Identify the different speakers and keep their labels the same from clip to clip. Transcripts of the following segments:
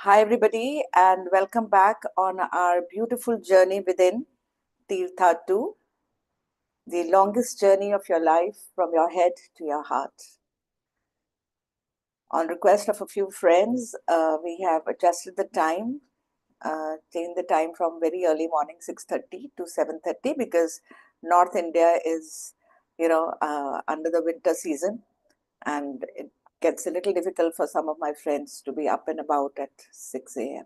Speaker 1: Hi, everybody, and welcome back on our beautiful journey within Tirtha 2, the longest journey of your life from your head to your heart. On request of a few friends, we have adjusted the time, changed the time from very early morning 6:30 to 7:30 because North India is, under the winter season, and it gets a little difficult for some of my friends to be up and about at 6 a.m.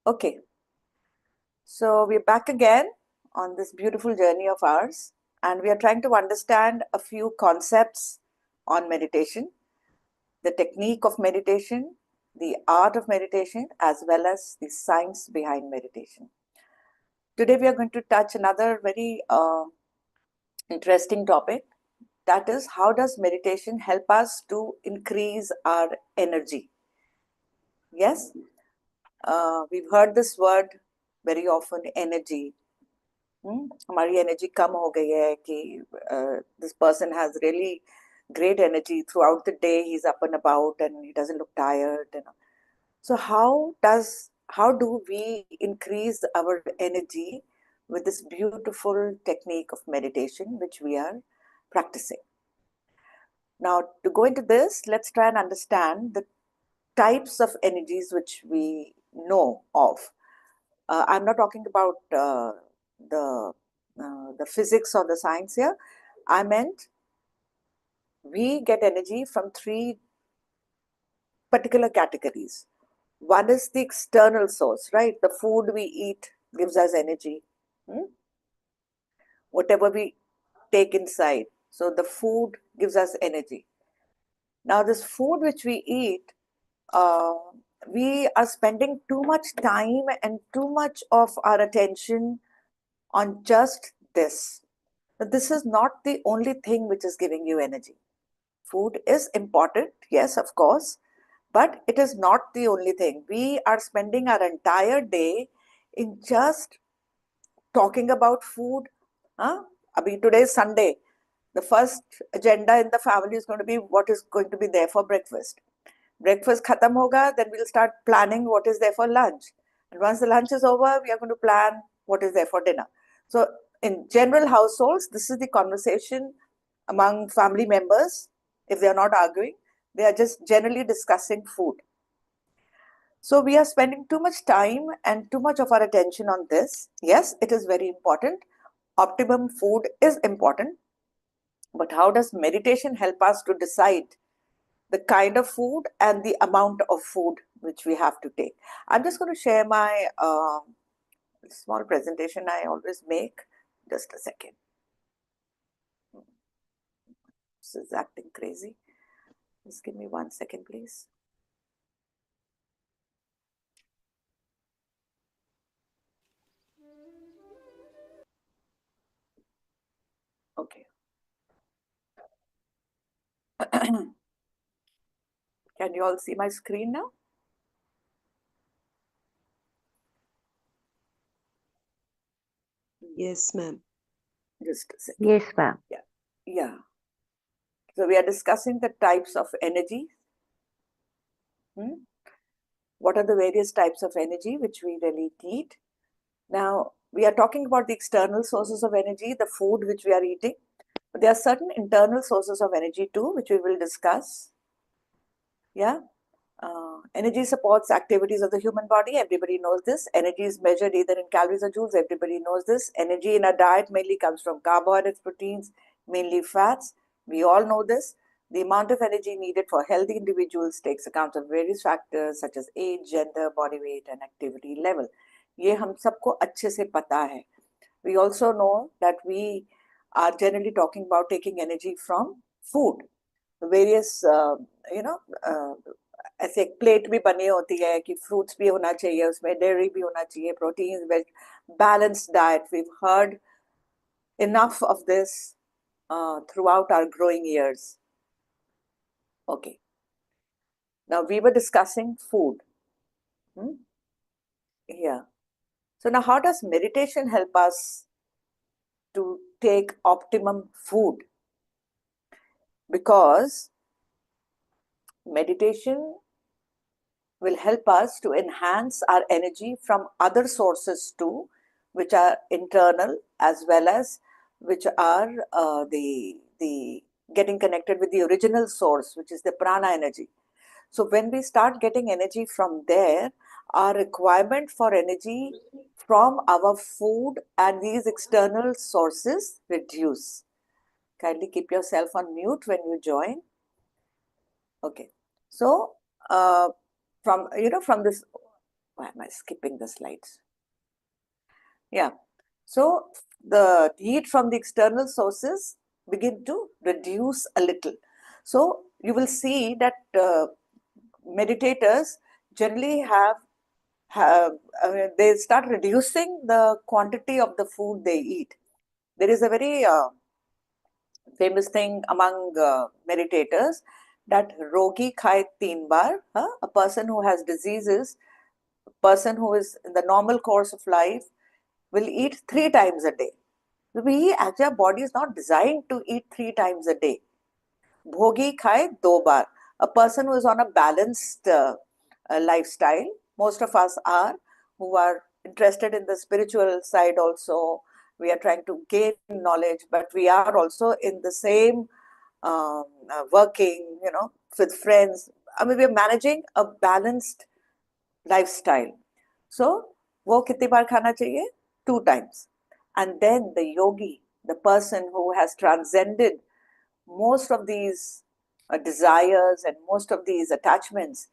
Speaker 1: Okay. So we're back again on this beautiful journey of ours, and we are trying to understand a few concepts on meditation, the technique of meditation, the art of meditation, as well as the science behind meditation. Today we are going to touch another very interesting topic, that is, how does meditation help us to increase our energy? Yes, we've heard this word very often, energy. हमारी energy कम हो गई है कि this person has really great energy throughout the day. He's up and about and he doesn't look tired. So how do we increase our energy with this beautiful technique of meditation which we are practicing? Now, to go into this, let's try and understand the types of energies which we know of. I'm not talking about the the physics or the science here. I meant we get energy from three particular categories. One is the external source, right? The food we eat gives us energy. Whatever we take inside. So the food gives us energy. Now, this food which we eat, uh, we are spending too much time and too much of our attention on just this. But this is not the only thing which is giving you energy. Food is important, yes, of course, but it is not the only thing. We are spending our entire day in just talking about food. Huh? I mean, today is Sunday. The first agenda in the family is going to be what is going to be there for breakfast. Breakfast khatam hoga, then we'll start planning what is there for lunch. And once the lunch is over, we are going to plan what is there for dinner. So in general households, this is the conversation among family members. If they are not arguing, they are just generally discussing food. So we are spending too much time and too much of our attention on this. Yes, it is very important. Optimum food is important. But how does meditation help us to decide the kind of food and the amount of food which we have to take? I'm just going to share my small presentation I always make. Just a second. This is acting crazy. Just give me 1 second, please. Okay. Can you all see my screen now?
Speaker 2: Yes, ma'am.
Speaker 1: Just a second.
Speaker 3: Yes, ma'am.
Speaker 1: Yeah. Yeah. So we are discussing the types of energy. What are the various types of energy which we really need? Now, we are talking about the external sources of energy, the food which we are eating. But there are certain internal sources of energy too, which we will discuss. Yeah. Energy supports activities of the human body. Everybody knows this. Energy is measured either in calories or joules. Everybody knows this. Energy in our diet mainly comes from carbohydrates, proteins, mainly fats. We all know this. The amount of energy needed for healthy individuals takes account of various factors such as age, gender, body weight, and activity level. ये हम सबको अच्छे से पता है. We also know that we are generally talking about taking energy from food. Various, ऐसे एक plate भी बनी होती है कि फ्रूट्स भी होना चाहिए उसमें, डेयरी भी होना चाहिए, proteins, veg, balanced diet. We've heard enough of this throughout our growing years. Okay. Now we were discussing food. Yeah. So now how does meditation help us to take optimum food? Because meditation will help us to enhance our energy from other sources too, which are internal as well as which are the getting connected with the original source, which is the prana energy. So when we start getting energy from there, our requirement for energy from our food and these external sources reduce. Kindly keep yourself on mute when you join. Okay. So from this, why am I skipping the slides? Yeah. So the heat from the external sources begin to reduce a little. So you will see that meditators generally have they start reducing the quantity of the food they eat. There is a very famous thing among meditators that rogi khai teen bar, a person who has diseases, a person who is in the normal course of life will eat 3 times a day. We actually, our body is not designed to eat 3 times a day. Bhogi khai do bar. A person who is on a balanced lifestyle, most of us are, who are interested in the spiritual side also. We are trying to gain knowledge, but we are also in the same working, with friends. I mean, we are managing a balanced lifestyle. So, वो कितनी बार खाना चाहिए? 2 times. And then the yogi, the person who has transcended most of these desires and most of these attachments,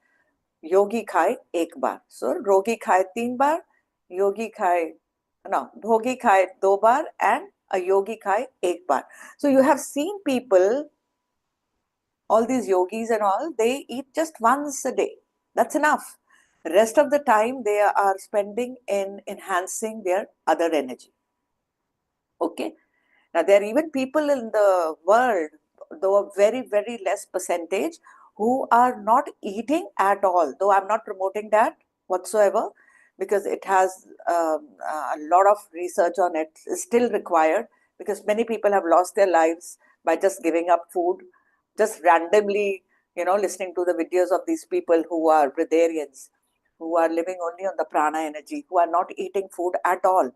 Speaker 1: yogi खाए एक बार. So, rogi खाए 3 बार, yogi खाए, no, bhogi खाए 2 बार, and a yogi खाए एक बार. So, you have seen people, all these yogis and all, they eat just once a day. That's enough. Rest of the time they are spending in enhancing their other energy. Okay. Now there are even people in the world, though a very, very less percentage, who are not eating at all. Though I'm not promoting that whatsoever, because it has a lot of research on it is still required, because many people have lost their lives by just giving up food, just randomly, listening to the videos of these people who are breatharians, who are living only on the prana energy, who are not eating food at all.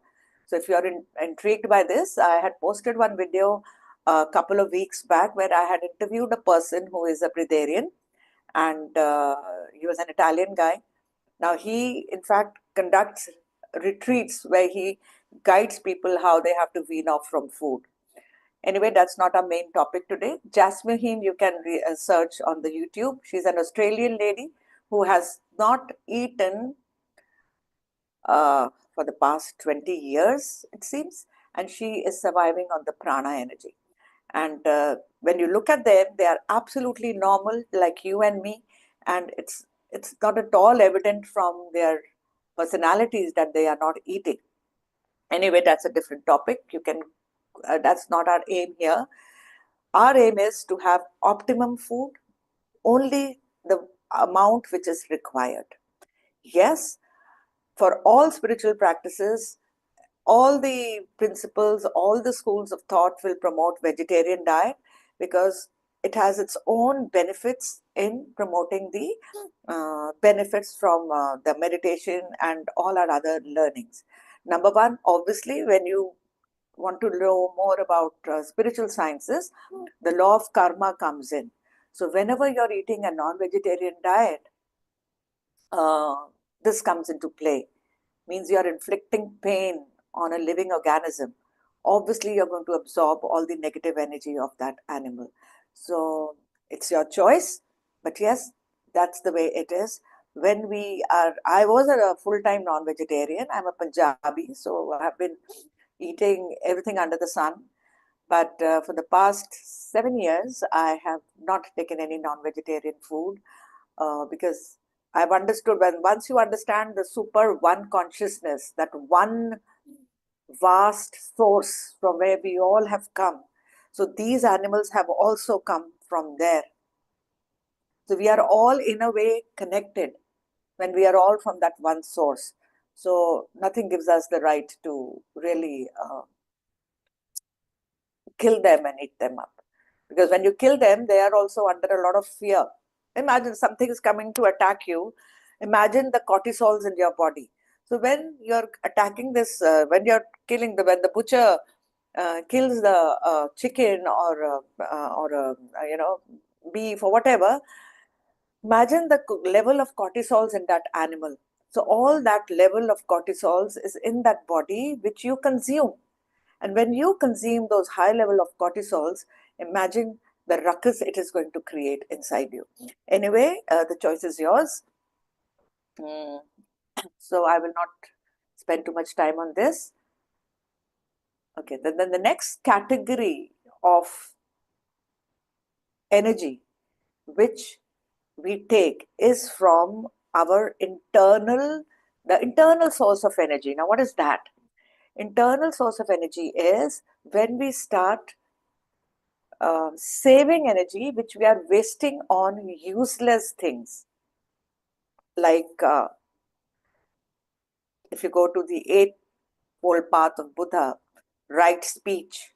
Speaker 1: So if you're intrigued by this, I had posted one video a couple of weeks back where I had interviewed a person who is a breatharian, and he was an Italian guy. Now he, in fact, conducts retreats where he guides people how they have to wean off from food. Anyway, that's not our main topic today. Jasmine, you can search on the YouTube. She's an Australian lady who has not eaten for the past 20 years, it seems, and she is surviving on the prana energy. And when you look at them, they are absolutely normal, like you and me, and it's not at all evident from their personalities that they are not eating. Anyway, that's a different topic. You can, that's not our aim here. Our aim is to have optimum food, only the amount which is required. Yes, for all spiritual practices, all the principles, all the schools of thought will promote vegetarian diet, because it has its own benefits in promoting the benefits from the meditation and all our other learnings. Number one, obviously, when you want to know more about spiritual sciences, the law of karma comes in. So whenever you're eating a non-vegetarian diet, this comes into play. Means you're inflicting pain on a living organism. Obviously, you're going to absorb all the negative energy of that animal. So it's your choice. But yes, that's the way it is. When we are, I was a full-time non-vegetarian. I'm a Punjabi, so I've been eating everything under the sun. But for the past 7 years, I have not taken any non-vegetarian food because I've understood, when once you understand the super one consciousness, that one vast source from where we all have come. So these animals have also come from there. So we are all in a way connected when we are all from that one source. So nothing gives us the right to really kill them and eat them up. Because when you kill them, they are also under a lot of fear. Imagine something is coming to attack you. Imagine the cortisols in your body. So when you're attacking this, when you're killing when the butcher kills the chicken or beef or whatever, imagine the level of cortisols in that animal. So all that level of cortisols is in that body which you consume. And when you consume those high level of cortisols, imagine the ruckus it is going to create inside you. Anyway, the choice is yours. Mm. So I will not spend too much time on this. Okay, then the next category of energy which we take is from our the internal source of energy. Now, what is that? Internal source of energy is when we start saving energy which we are wasting on useless things. Like if you go to the Eightfold Path of Buddha, right speech,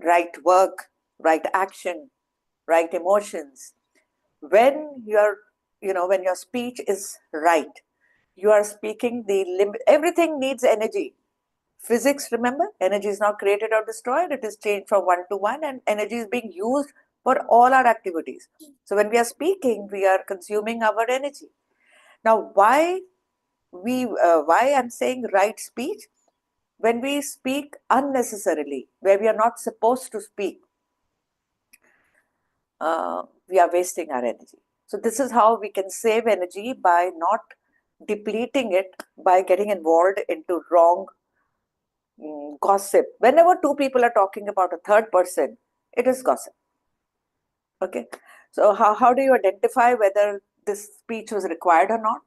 Speaker 1: right work, right action, right emotions. When when your speech is right, you are speaking the limit. Everything needs energy. Physics, remember, energy is not created or destroyed. It is changed from one to one, and energy is being used for all our activities. So when we are speaking, we are consuming our energy. Now, why I'm saying right speech? When we speak unnecessarily, where we are not supposed to speak, we are wasting our energy. So this is how we can save energy, by not depleting it by getting involved into wrong gossip. Whenever two people are talking about a third person, it is gossip. Okay. So how do you identify whether this speech was required or not?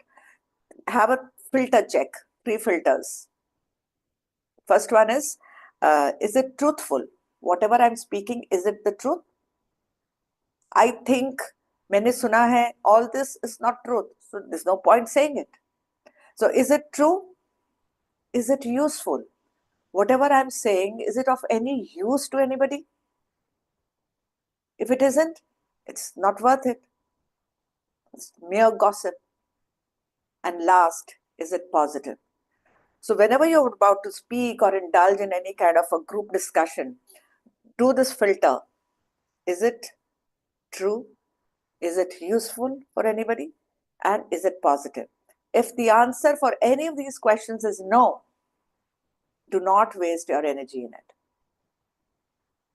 Speaker 1: Have a filter check, three filters. First one is it truthful? Whatever I'm speaking, is it the truth? I think, मैंने सुना है, all this is not truth. So there's no point saying it. So is it true? Is it useful? Whatever I'm saying, is it of any use to anybody? If it isn't, it's not worth it. It's mere gossip. And last, is it positive? So whenever you're about to speak or indulge in any kind of a group discussion, do this filter. Is it true? Is it useful for anybody? And is it positive? If the answer for any of these questions is no, do not waste your energy in it.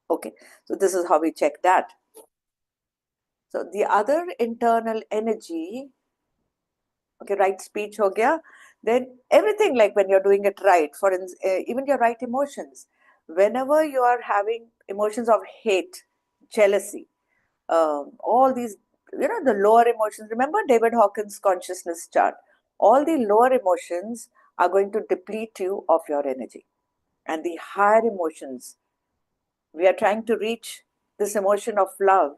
Speaker 1: Okay, so this is how we check that. So the other internal energy, okay, right speech ho gaya, then everything, like when you're doing it right, for even your right emotions, whenever you are having emotions of hate, jealousy, all these, the lower emotions, remember David Hawkins' consciousness chart, all the lower emotions are going to deplete you of your energy. And the higher emotions, we are trying to reach this emotion of love,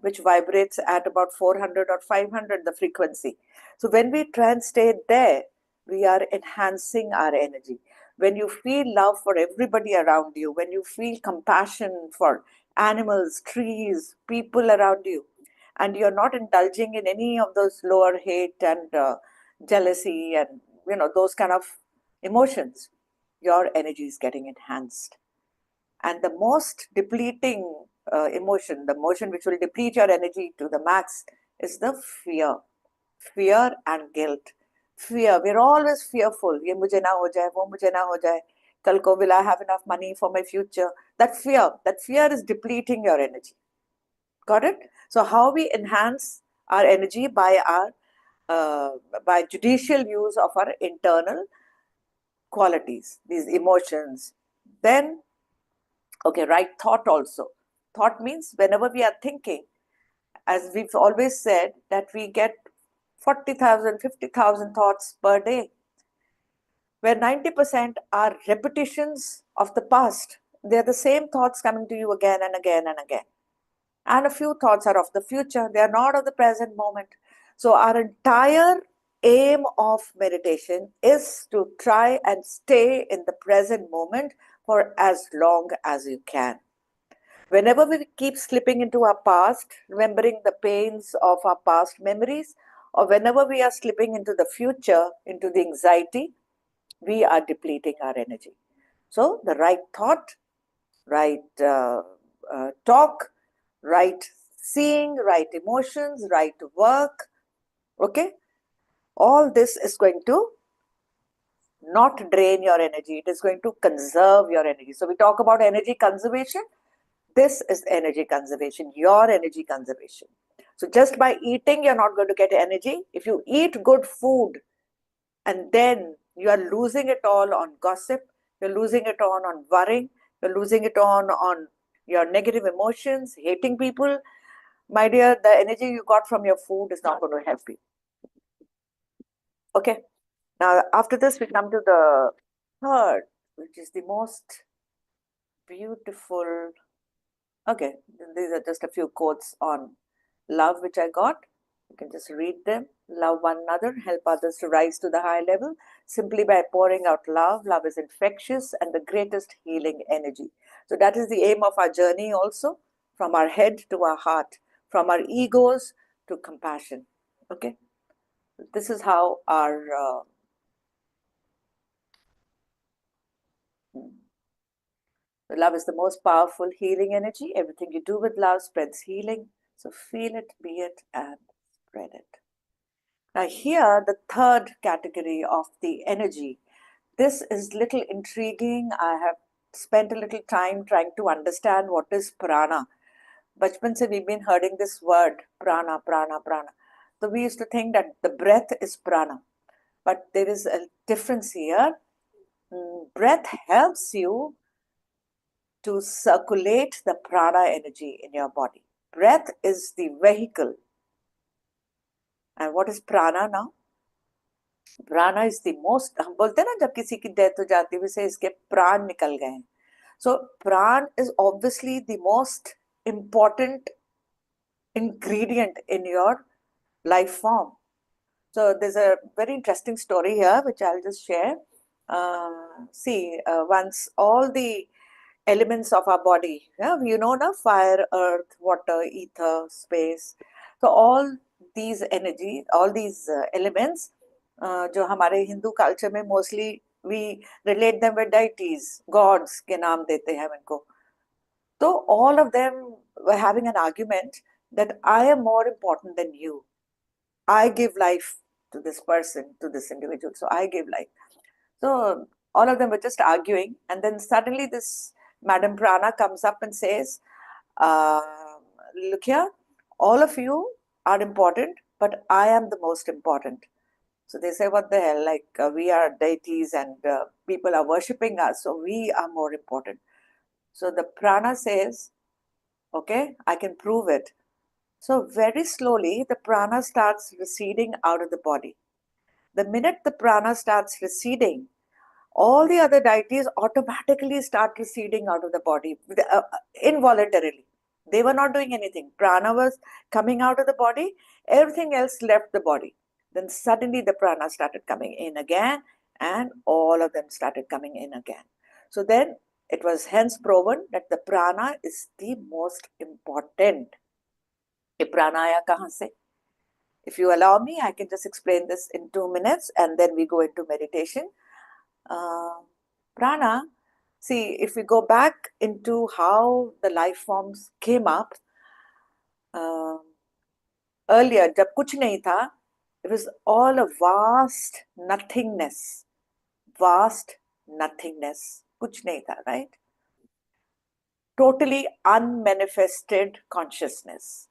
Speaker 1: which vibrates at about 400 or 500, the frequency. So when we try and stay there, we are enhancing our energy. When you feel love for everybody around you, when you feel compassion for animals, trees, people around you, and you're not indulging in any of those lower hate and jealousy and those kind of emotions, your energy is getting enhanced. And the most depleting emotion, the emotion which will deplete your energy to the max, is the fear. Fear and guilt. Fear. We're always fearful. Ye mujhe na ho jaye, wo mujhe na ho jaye. Kal ko will I have enough money for my future? That fear is depleting your energy. Got it? So how we enhance our energy by judicial use of our internal qualities, these emotions. Then, okay, right thought also. Thought means whenever we are thinking, as we've always said, that we get 40,000, 50,000 thoughts per day, where 90% are repetitions of the past. They're the same thoughts coming to you again and again and again. And a few thoughts are of the future, they are not of the present moment. So, our entire aim of meditation is to try and stay in the present moment for as long as you can. Whenever we keep slipping into our past, remembering the pains of our past memories, or whenever we are slipping into the future, into the anxiety, we are depleting our energy. So the right thought, right talk, right seeing, right emotions, right work, okay, all this is going to not drain your energy. It is going to conserve your energy. So we talk about energy conservation. This is energy conservation, your energy conservation. So just by eating, you're not going to get energy. If you eat good food and then you are losing it all on gossip, you're losing it on worrying, you're losing it on your negative emotions, hating people, my dear, the energy you got from your food is not going to help you. Okay. Now, after this, we come to the third, which is the most beautiful. Okay, these are just a few quotes on love which I got. You can just read them. Love one another, help others to rise to the high level simply by pouring out love. Love is infectious and the greatest healing energy. So that is the aim of our journey also, from our head to our heart, from our egos to compassion. Okay, this is how our love is the most powerful healing energy. Everything you do with love spreads healing. So feel it, be it, and spread it. Now, here, the third category of the energy. This is little intriguing. I have spent a little time trying to understand what is prana. Bachpan se we've been hearing this word, prana, prana, prana. So we used to think that the breath is prana. But there is a difference here. Breath helps you to circulate the prana energy in your body. Breath is the vehicle. And what is prana now? Prana is the most, हम बोलते हैं ना जब किसी की death हो जाती है वैसे इसके प्राण निकल गए हैं. So pran is obviously the most important ingredient in your life form. So there's a very interesting story here which I'll just share. Once all the elements of our body, yeah, you know, na, fire, earth, water, ether, space. So all these energy, all these elements, जो हमारे Hindu culture में mostly we relate them with deities gods के नाम देते हैं इनको. तो all of them were having an argument that I am more important than you. I give life to this person, to this individual, so I give life. So all of them were just arguing, and then suddenly this Madam Prana comes up and says, look here, all of you are important, but I am the most important. So they say, what the hell, like we are deities and people are worshipping us, so we are more important. So the prana says, okay, I can prove it. So very slowly, the prana starts receding out of the body. The minute the prana starts receding, all the other deities automatically start receding out of the body involuntarily. They were not doing anything. Prana was coming out of the body, everything else left the body. Then suddenly the prana started coming in again, and all of them started coming in again. So then it was hence proven that the prana is the most important. ये prana आया कहाँ से? If you allow me, I can just explain this in 2 minutes and then we go into meditation. Prana, see, if we go back into how the life forms came up, earlier, जब कुछ नहीं था, it was all a vast nothingness. Vast nothingness. कुछ नहीं था, right? Totally unmanifested consciousness.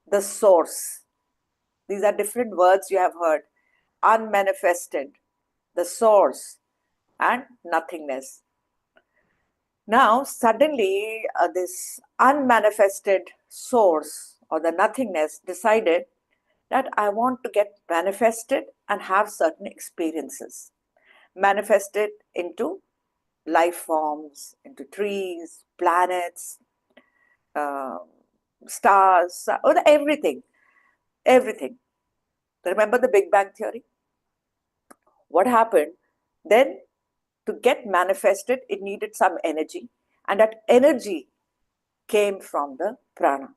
Speaker 1: The source. These are different words you have heard. Unmanifested, the source, and nothingness. Now, suddenly, this unmanifested source or the nothingness decided that I want to get manifested and have certain experiences. Manifested into life forms, into trees, planets, stars, everything. Everything. Remember the Big Bang Theory? What happened? Then to get manifested, it needed some energy, and that energy came from the prana.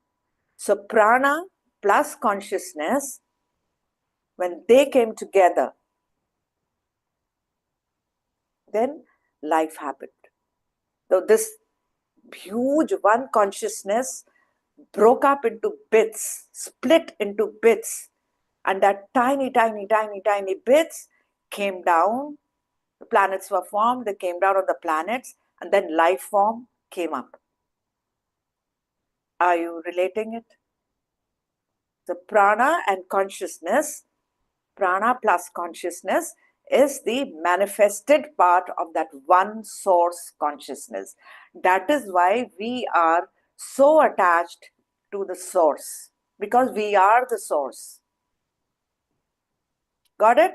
Speaker 1: So prana plus consciousness when they came together, then life happened. So this huge one consciousness broke up into bits, split into bits, and that tiny, tiny, tiny, tiny bits came down. The planets were formed, they came down on the planets, and then life form came up. Are you relating it? The prana and consciousness, prana plus consciousness, is the manifested part of that one source consciousness. That is why we are so attached to the source, because we are the source. Got it?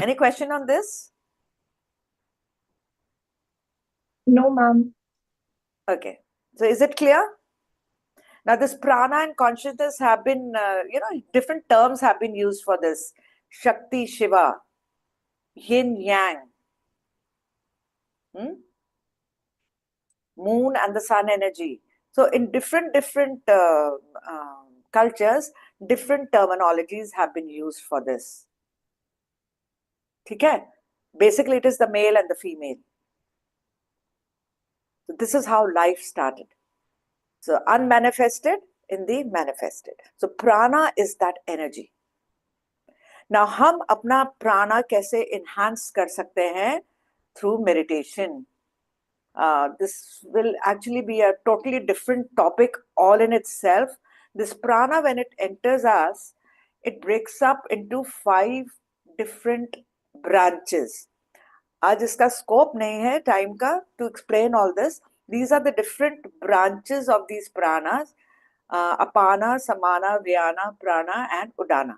Speaker 1: Any question on this?
Speaker 2: No, ma'am.
Speaker 1: Okay. So is it clear? Now this prana and consciousness have been, different terms have been used for this. Shakti, Shiva, yin, yang, moon and the sun energy. So in different cultures, different terminologies have been used for this. Okay? Basically, it is the male and the female. So this is how life started. So unmanifested in the manifested. So prana is that energy. Now हम अपना प्राणा कैसे enhance कर सकते हैं? Through meditation. This will actually be a totally different topic all in itself. This prana, when it enters us, it breaks up into 5 different branches. आज इसका scope नहीं है time का to explain all this. These are the different branches of these pranas: apana, samana, vyana, prana, and udana.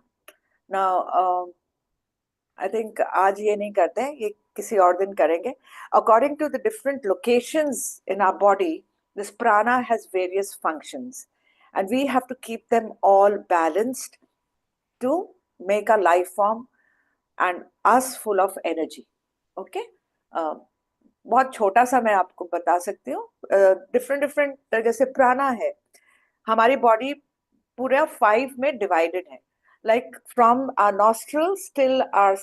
Speaker 1: Now, I think आज ये नहीं करते हैं, ये किसी और दिन करेंगे. According to the different locations in our body, this prana has various functions, and we have to keep them all balanced to make our life form and us full of energy. Okay? बहुत छोटा सा मैं आपको बता सकती हूँ. Different जैसे प्राणा है, हमारी बॉडी पूरा 5 में डिवाइडेड है. Like from our nostrils till our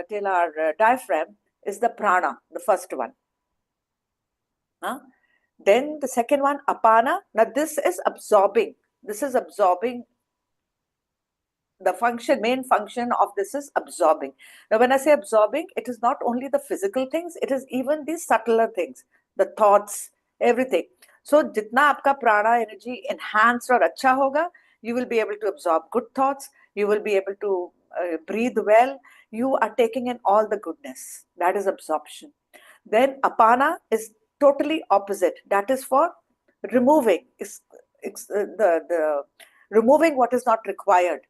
Speaker 1: till our diaphragm is the prana, the first one. Then the second one, apana. Now this is absorbing. This is absorbing. The main function of this is absorbing. Now when I say absorbing, it is not only the physical things, it is even the subtler things, the thoughts, everything. So jitna aapka prana energy enhanced or acha hoga, you will be able to absorb good thoughts, you will be able to breathe well, you are taking in all the goodness. That is absorption. Then apana is totally opposite. That is for removing, the removing what is not required.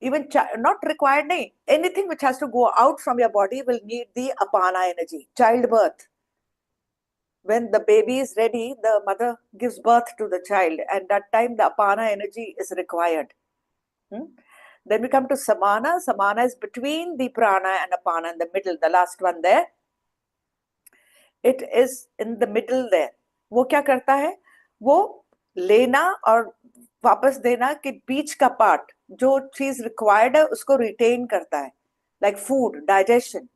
Speaker 1: Even not required, nahi. Anything which has to go out from your body will need the apana energy. Childbirth. When the baby is ready, the mother gives birth to the child, and that time the apana energy is required. Then we come to samana. Samana is between the prana and apana, in the middle, the last one there. It is in the middle there. वो क्या करता है? वो लेना और वापस देना के बीच का पार्ट, जो चीज रिक्वायर्ड है उसको रिटेन करता है. Like food, digestion.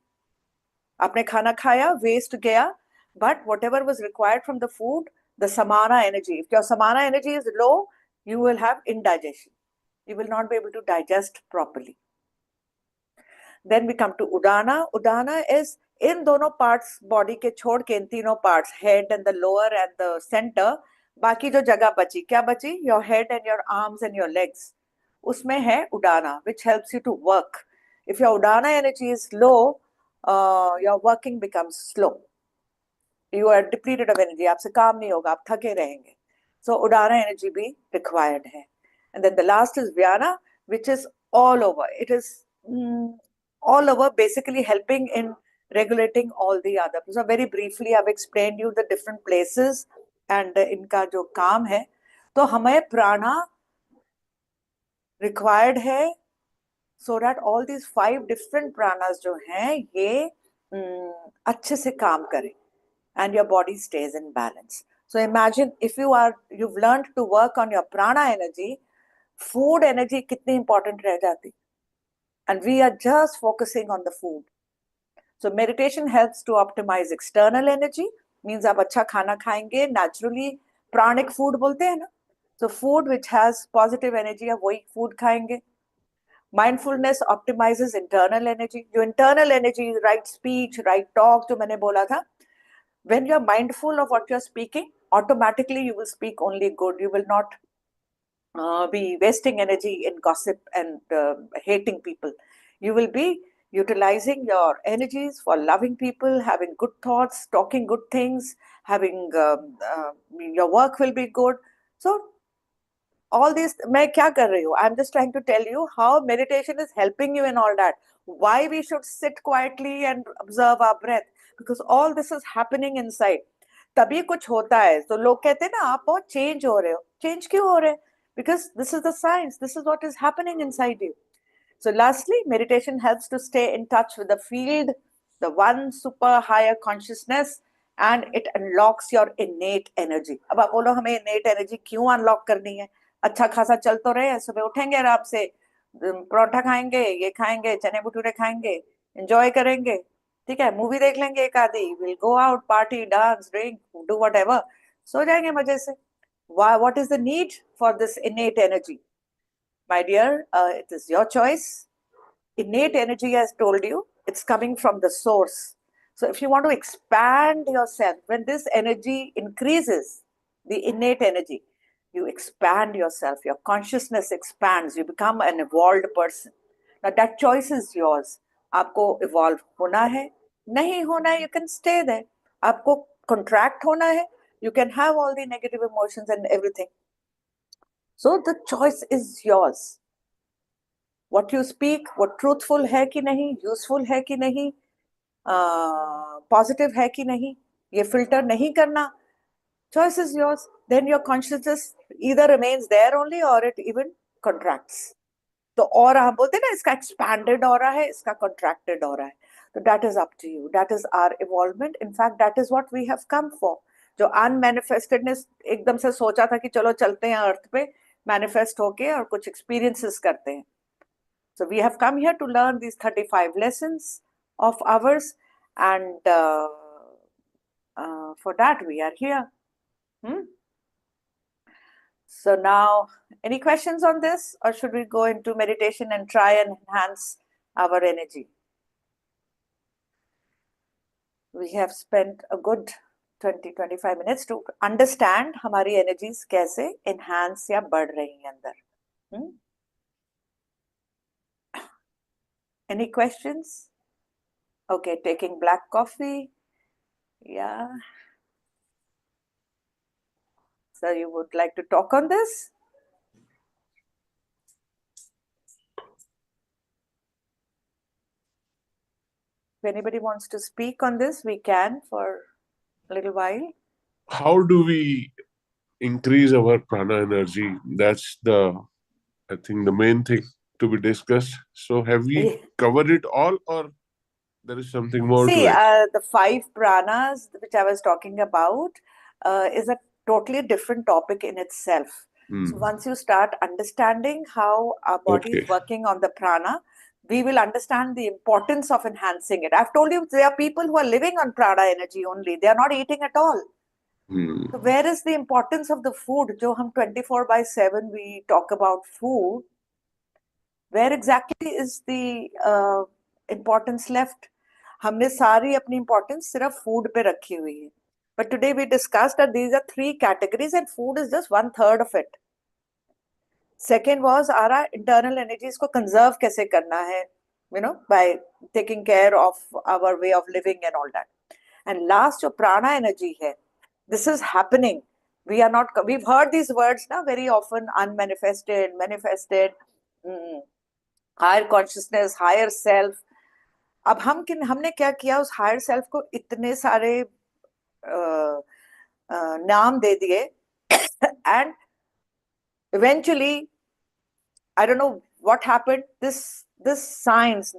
Speaker 1: आपने खाना खाया, वेस्ट गया, but whatever was required from the food, the samana energy, if your samana energy is low, you will have indigestion. You will not be able to digest properly. Then we come to udana. Udana is in दोनों parts body के छोड़ के, इन तीनों parts, head and the lower and the center, बाकी जो जगह बची, क्या बची? Your head and your arms and your legs. उसमें है udana, which helps you to work. If your udana energy is low, your working becomes slow. You are depleted of energy. आपसे काम नहीं होगा, आप थके रहेंगे. So udana energy भी required है. And then the last is vyana, which is all over. It is all over, basically helping in regulating all the other. So very briefly, I've explained you the different places and इनका जो काम है. तो हमें प्राणा required है, so that all these 5 different pranas जो हैं, ये अच्छे से काम करें, and your body stays in balance. So imagine if you've learned to work on your prana energy, food energy कितनी important रह जाती, and we are just focusing on the food. So meditation helps to optimize external energy, means आप अच्छा खाना खाएंगे, naturally pranic food बोलते हैं ना, so food which has positive energy आप वही food खाएंगे. Mindfulness optimizes internal energy. जो internal energy, right speech, right talk, जो मैंने बोला था, when you're mindful of what you're speaking, automatically you will speak only good. You will not be wasting energy in gossip and hating people. You will be utilizing your energies for loving people, having good thoughts, talking good things, having your work will be good. So all these, मैं क्या कर रही हूँ? I'm just trying to tell you how meditation is helping you in all that. Why we should sit quietly and observe our breath, because all this is happening inside. तभी कुछ होता है. तो लोग कहते हैं ना, आप बहुत चेंज हो रहे हो. चेंज क्यों हो रहे हैं? Because this is the science. This is what is happening inside you. So lastly, meditation helps to stay in touch with the field, the one super higher consciousness, and it unlocks your innate energy. अब आप बोलो हमें innate energy क्यों unlock करनी है? अच्छा खासा चल तो रहे हैं, सुबह उठेंगे आराम से, परोठा खाएंगे, ये खाएंगे, चने भटूरे खाएंगे, एंजॉय करेंगे, ठीक है, मूवी देख लेंगे एक आधी, will go out, party, dance, drink, do whatever, सो जाएंगे मजे से. What is the need for this innate energy? My dear, it is your choice. Innate energy, as told you, it's coming from the source. So if you want to expand yourself, when this energy increases, the innate energy, you expand yourself, your consciousness expands, you become an evolved person. Now that choice is yours. आपको evolve होना है, नहीं होना है, you can stay there. आपको contract होना है, you can have all the negative emotions and everything. So the choice is yours. What you speak, what truthful है कि नहीं, useful है कि नहीं, positive है कि नहीं, ये filter नहीं करना. Choice is yours. Then your consciousness either remains there only or it even contracts. तो और हम बोलते हैं ना, इसका expanded aura है, इसका contracted aura है. So that is up to you. That is our evolvement. In fact, that is what we have come for. जो unmanifestedness एकदम से सोचा था कि चलो चलते हैं अर्थ पे, manifest होके और कुछ experiences करते हैं. So we have come here to learn these 35 lessons of ours, and for that we are here. So now, any questions on this, or should we go into meditation and try and enhance our energy? We have spent a good 20-25 minutes to understand हमारी energies कैसे enhance या बढ़ रही हैं अंदर. Any questions? Okay, taking black coffee. Yeah. So you would like to talk on this? If anybody wants to speak on this, we can for a little while.
Speaker 3: How do we increase our prana energy? That's I think the main thing to be discussed. So have we covered it all, or there is something more to it?
Speaker 1: The 5 pranas which I was talking about is a totally different topic in itself. So once you start understanding how our body is working on the prana, we will understand the importance of enhancing it. I've told you there are people who are living on prana energy only. They are not eating at all. So where is the importance of the food? जो हम 24/7 we talk about food. Where exactly is the importance left? हमने सारी अपनी importance सिर्फ food पे रखी हुई है. But today we discussed that these are 3 categories and food is just 1/3 of it. Second was our internal energies को conserve कैसे करना है, by taking care of our way of living and all that. And last जो prana energy है, this is happening. We've heard these words now very often, unmanifested, manifested, higher consciousness, higher self. अब हमने क्या किया, उस higher self को इतने सारे नाम दे दिए, and eventually, I don't know what happened. This science,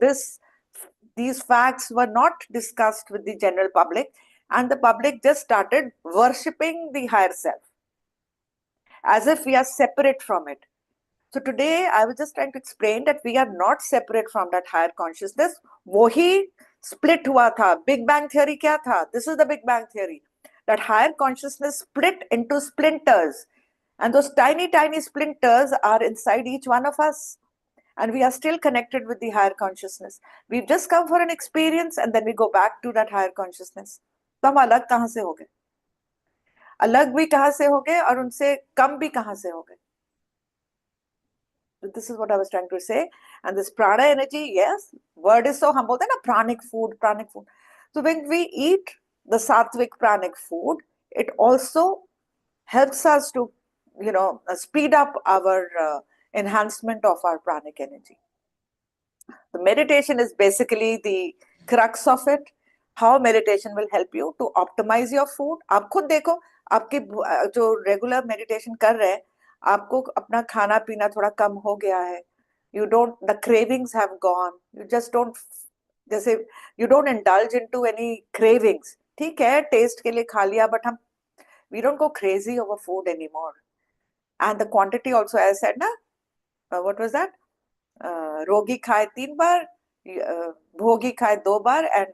Speaker 1: these facts were not discussed with the general public, and the public just started worshipping the higher self as if we are separate from it. So today I was just trying to explain that we are not separate from that higher consciousness. वही split हुआ था. Big Bang Theory क्या था? This is the Big Bang Theory. That higher consciousness split into splinters. And those tiny, tiny splinters are inside each one of us. And we are still connected with the higher consciousness. We've just come for an experience and then we go back to that higher consciousness. तो हम अलग कहाँ से हो गए? अलग भी कहाँ से हो गए और उनसे कम भी कहाँ से हो गए? So this is what I was trying to say. And this prana energy, yes, word is so humble. Then a pranic food, pranic food. So when we eat the sattvic pranic food, it also helps us to, speed up our enhancement of our pranic energy. The meditation is basically the crux of it. How meditation will help you to optimize your food. आप खुद देखो, आपके जो regular meditation कर रहे हैं, आपको अपना खाना पीना थोड़ा कम हो गया है. The cravings have gone. You don't indulge into any cravings. ठीक है, taste के लिए खा लिया, but we don't go crazy over food anymore. And the quantity also, as I said, what was that? रोगी खाए 3 बार, भोगी खाए 2 बार, and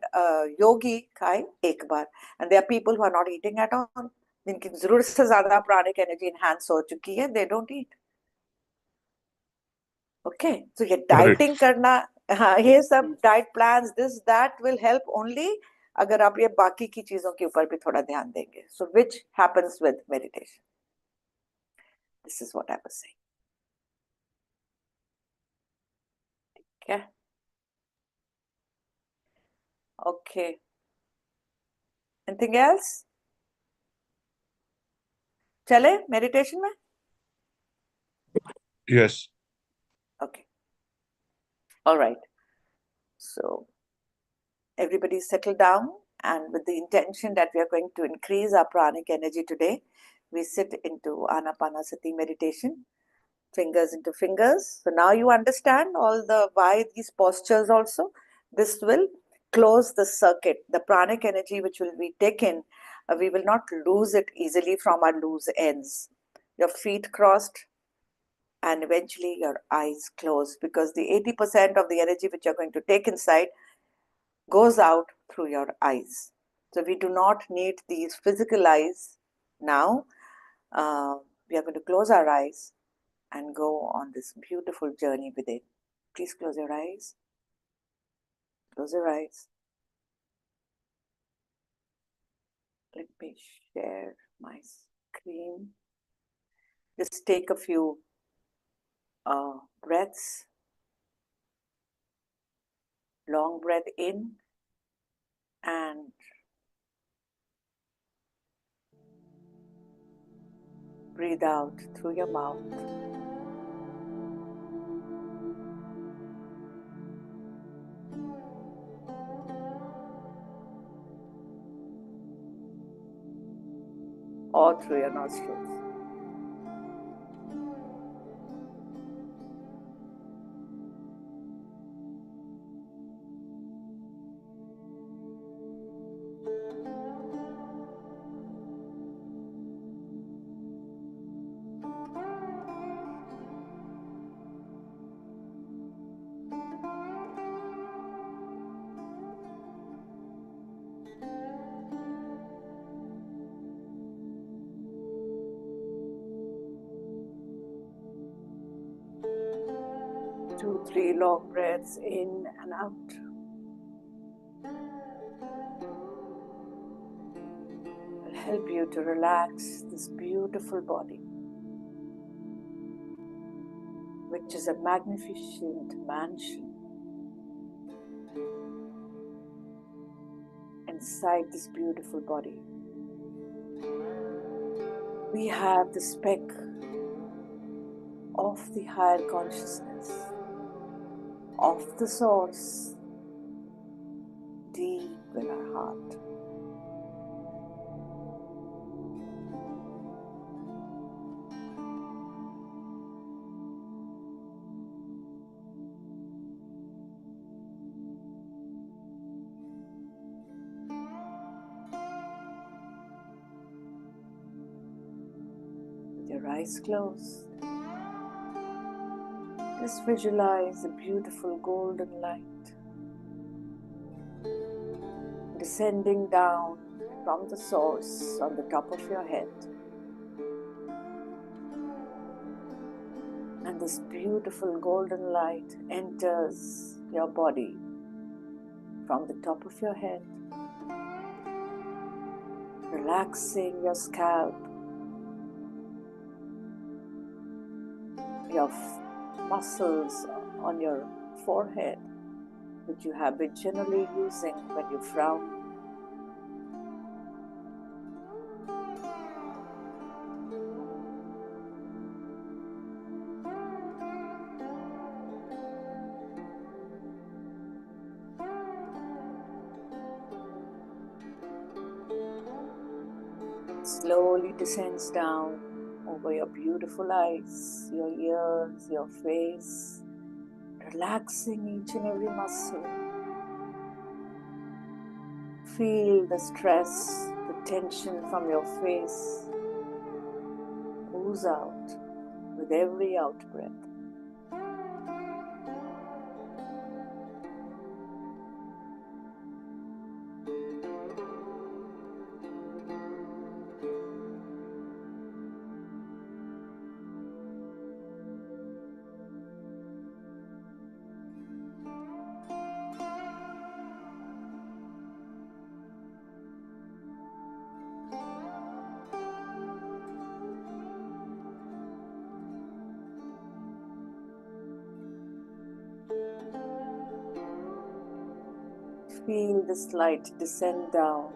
Speaker 1: yogi खाए 1 बार. And there are people who are not eating at all. जिनकी जरूरत से ज्यादा प्राणिक एनर्जी enhance हो चुकी है, they don't eat. Okay, so ये dieting करना, हाँ, ये सब diet plans, this that will help only अगर आप ये बाकी की चीजों के ऊपर भी थोड़ा ध्यान देंगे. So which happens with meditation. This is what I was saying. Okay. Okay. Anything else? चले meditation में?
Speaker 3: Yes.
Speaker 1: Okay. All right. So everybody settle down, and with the intention that we are going to increase our pranic energy today, we sit into Anapanasati meditation, fingers into fingers. So now you understand all the why these postures also. This will close the circuit. The pranic energy which will be taken, we will not lose it easily from our loose ends. Your feet crossed, and eventually your eyes closed, because the 80% of the energy which you're going to take inside goes out through your eyes. So we do not need these physical eyes now. We are going to close our eyes and go on this beautiful journey within. Please close your eyes. Close your eyes. Let me share my screen. Just take a few breaths. Long breath in and breathe out through your mouth. Or through your nostrils. Two, three long breaths in and out. Will help you to relax this beautiful body, which is a magnificent mansion. Inside this beautiful body, we have the speck of the higher consciousness, of the source, deep in our heart. With your eyes closed, Just visualize a beautiful golden light descending down from the source on the top of your head. And this beautiful golden light enters your body from the top of your head, relaxing your scalp, your muscles on your forehead, which you have been generally using when you frown. Slowly descends down over your beautiful eyes, your ears, your face, relaxing each and every muscle. Feel the stress, the tension from your face ooze out with every out breath. Feel this light descend down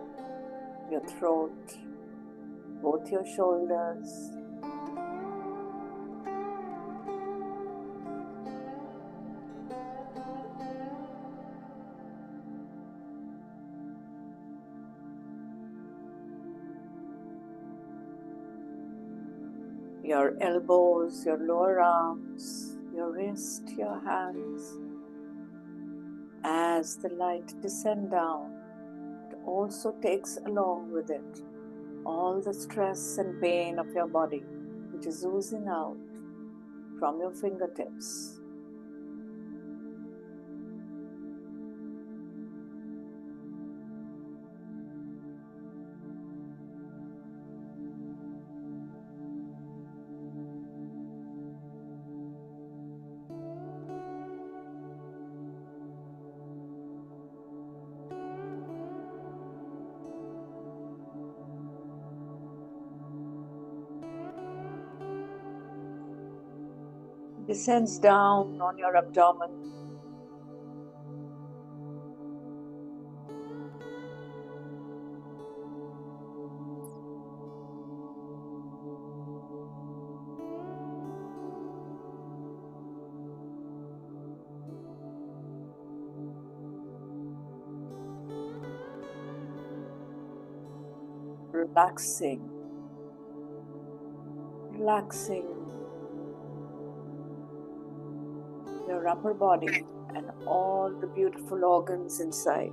Speaker 1: your throat, both your shoulders, your elbows, your lower arms, your wrist, your hands. As the light descends down, it also takes along with it all the stress and pain of your body, which is oozing out from your fingertips. Descends down on your abdomen. Relaxing, relaxing your upper body and all the beautiful organs inside.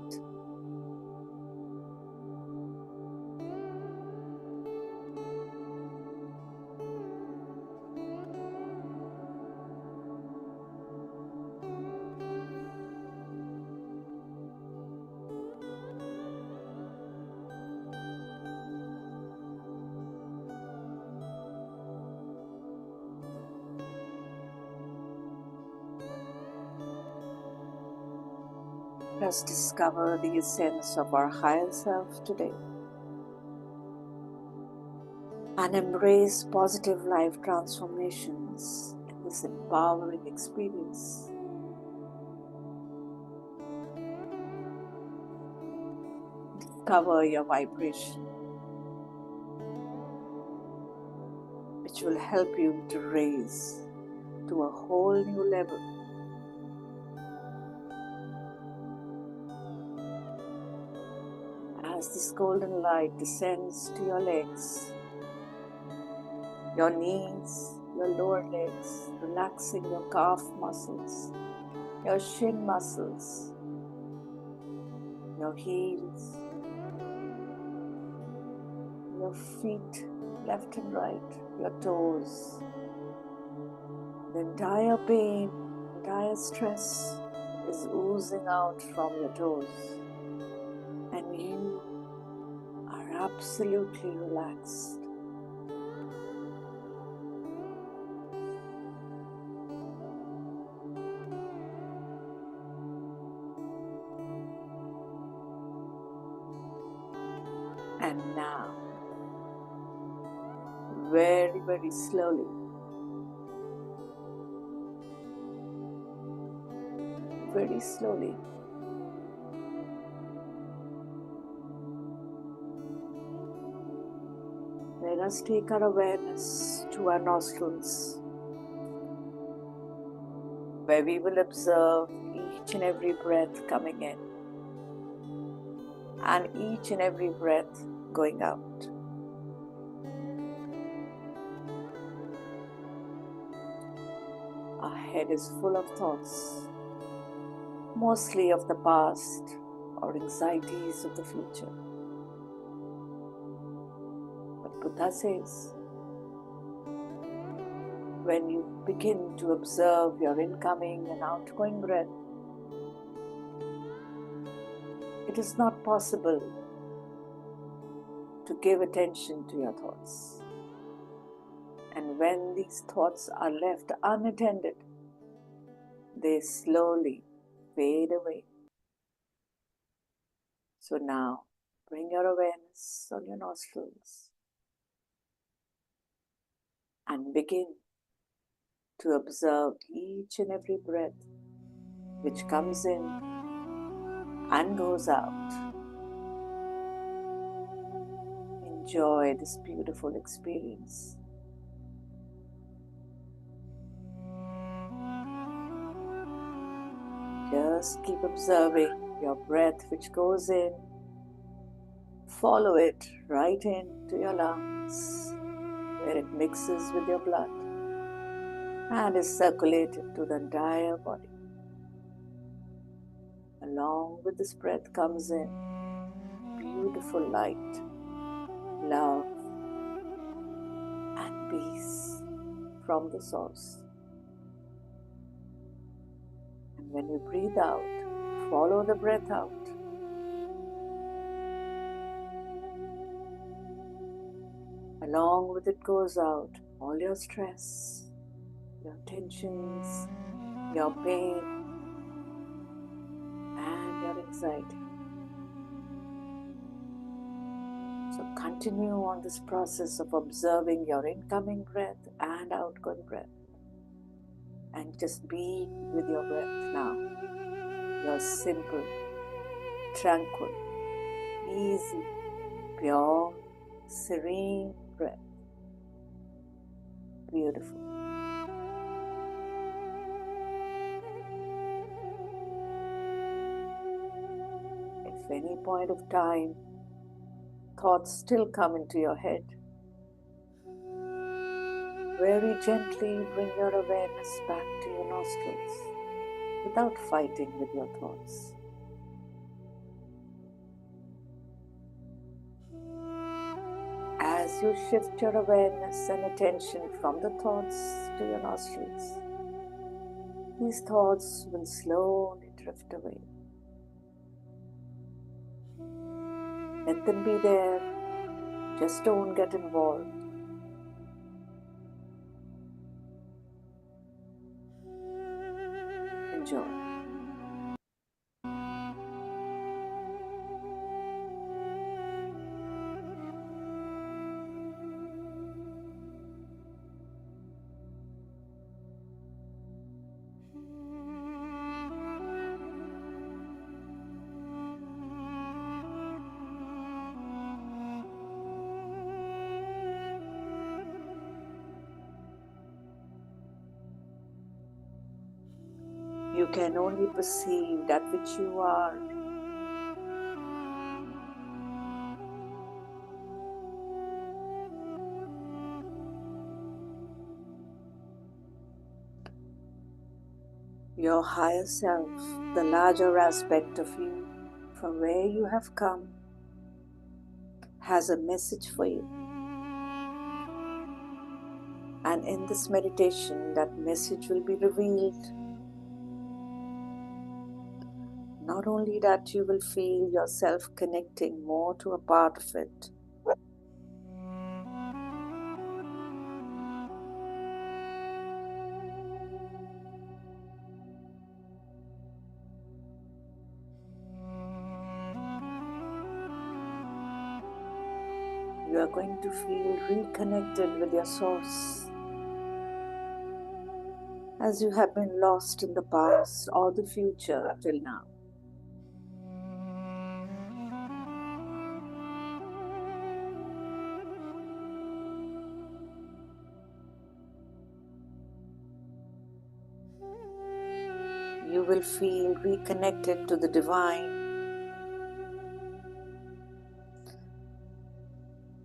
Speaker 1: Let's discover the essence of our higher self today and embrace positive life transformations in this empowering experience. Discover your vibration, which will help you to raise to a whole new level. As this golden light descends to your legs, your knees, your lower legs, relaxing your calf muscles, your shin muscles, your heels, your feet, left and right, your toes, the entire pain entire stress is oozing out from your toes, and you are absolutely relaxed. And now, very, very slowly, very slowly, let us take our awareness to our nostrils, where we will observe each and every breath coming in and each and every breath going out. Our head is full of thoughts, mostly of the past or anxieties of the future. But Buddha says, when you begin to observe your incoming and outgoing breath, it is not possible to give attention to your thoughts. And when these thoughts are left unattended, they slowly fade away. So now, bring your awareness on your nostrils and begin to observe each and every breath which comes in and goes out. Enjoy this beautiful experience. Just keep observing your breath which goes in. Follow it right into your lungs, where it mixes with your blood and is circulated to the entire body. Along with this breath comes in beautiful light, love, and peace from the source. And when you breathe out, follow the breath out. Along with it goes out all your stress, your tensions, your pain, and your anxiety. So continue on this process of observing your incoming breath and outgoing breath. And just be with your breath now. Your simple, tranquil, easy, pure, serene breath. Beautiful. If any point of time thoughts still come into your head, very gently bring your awareness back to your nostrils without fighting with your thoughts. As you shift your awareness and attention from the thoughts to your nostrils, these thoughts will slowly drift away. Let them be there, just don't get involved. Enjoy. You can only perceive that which you are. Your higher self, the larger aspect of you, from where you have come, has a message for you. And in this meditation, that message will be revealed Not only that, you will feel yourself connecting more to a part of it. You are going to feel reconnected with your source, as you have been lost in the past or the future till now. You will feel reconnected to the divine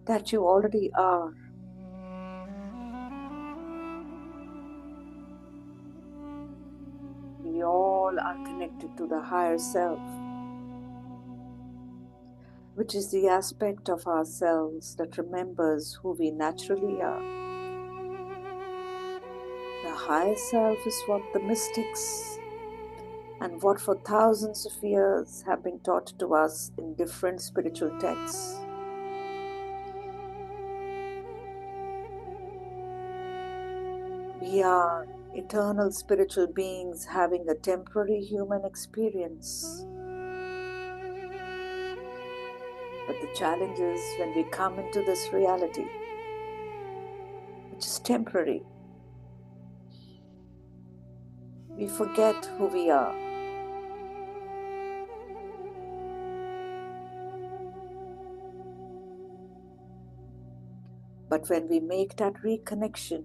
Speaker 1: that you already are. We all are connected to the higher self, which is the aspect of ourselves that remembers who we naturally are. The higher self is what the mystics and what for thousands of years have been taught to us in different spiritual texts. We are eternal spiritual beings having a temporary human experience. But the challenge is when we come into this reality, which is temporary, we forget who we are. But when we make that reconnection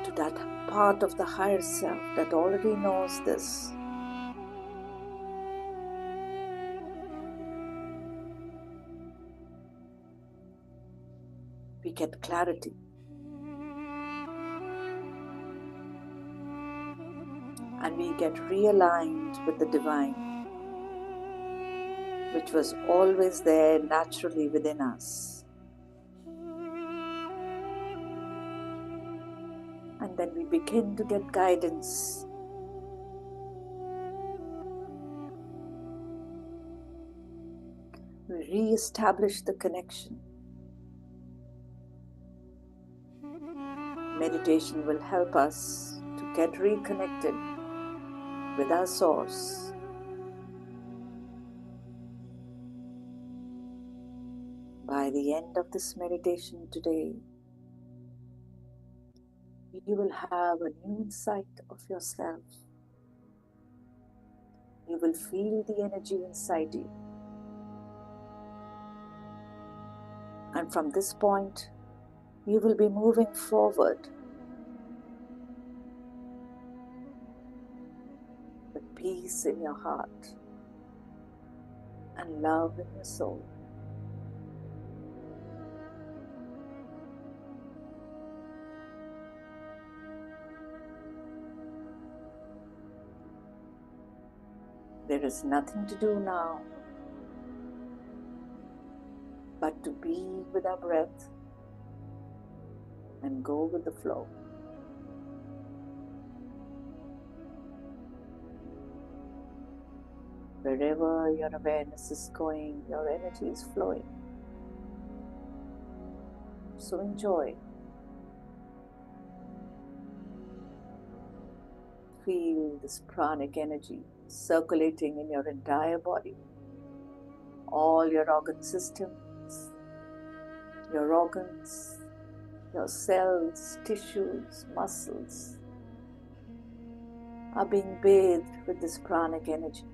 Speaker 1: to that part of the higher self that already knows this, we get clarity. And we get realigned with the divine, which was always there naturally within us. And then we begin to get guidance. We re-establish the connection. Meditation will help us to get reconnected with our source. By the end of this meditation today, you will have a new insight of yourself. You will feel the energy inside you. And from this point, you will be moving forward with peace in your heart and love in your soul. There is nothing to do now but to be with our breath and go with the flow. Wherever your awareness is going, your energy is flowing. So enjoy. Feel this pranic energy circulating in your entire body. All your organ systems, your organs, your cells, tissues, muscles are being bathed with this pranic energy,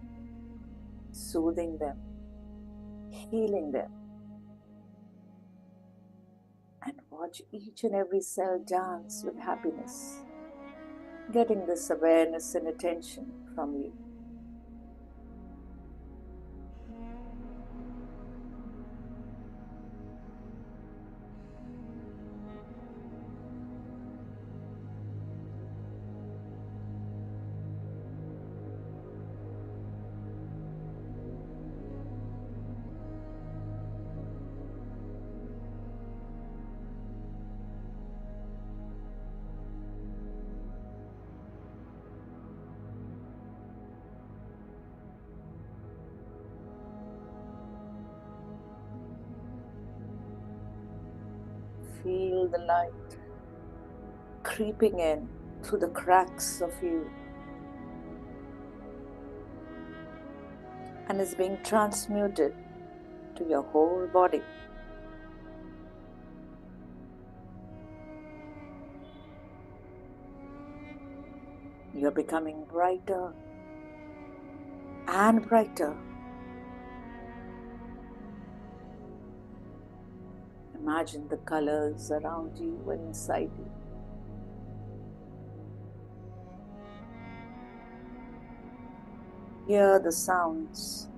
Speaker 1: soothing them, healing them. And watch each and every cell dance with happiness, getting this awareness and attention from you. feel the light creeping in through the cracks of you and is being transmuted to your whole body. You're becoming brighter and brighter. Imagine the colors around you and inside you. Hear the sounds.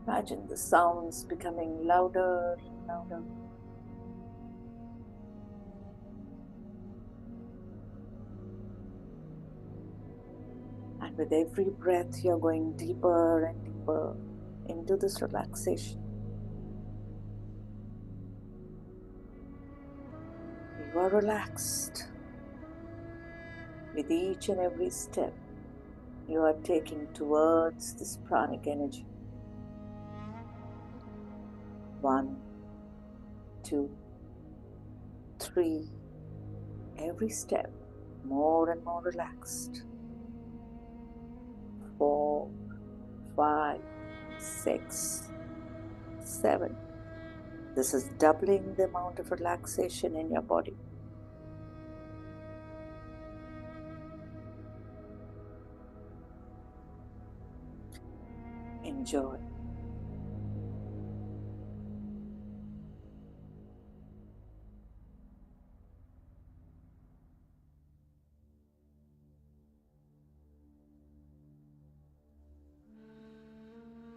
Speaker 1: Imagine the sounds becoming louder and louder. And with every breath, you're going deeper and deeper into this relaxation. You are relaxed. With each and every step, you are taking towards this pranic energy. 1, 2, 3. Every step more and more relaxed. 4, 5, 6, 7. This is doubling the amount of relaxation in your body. Enjoy.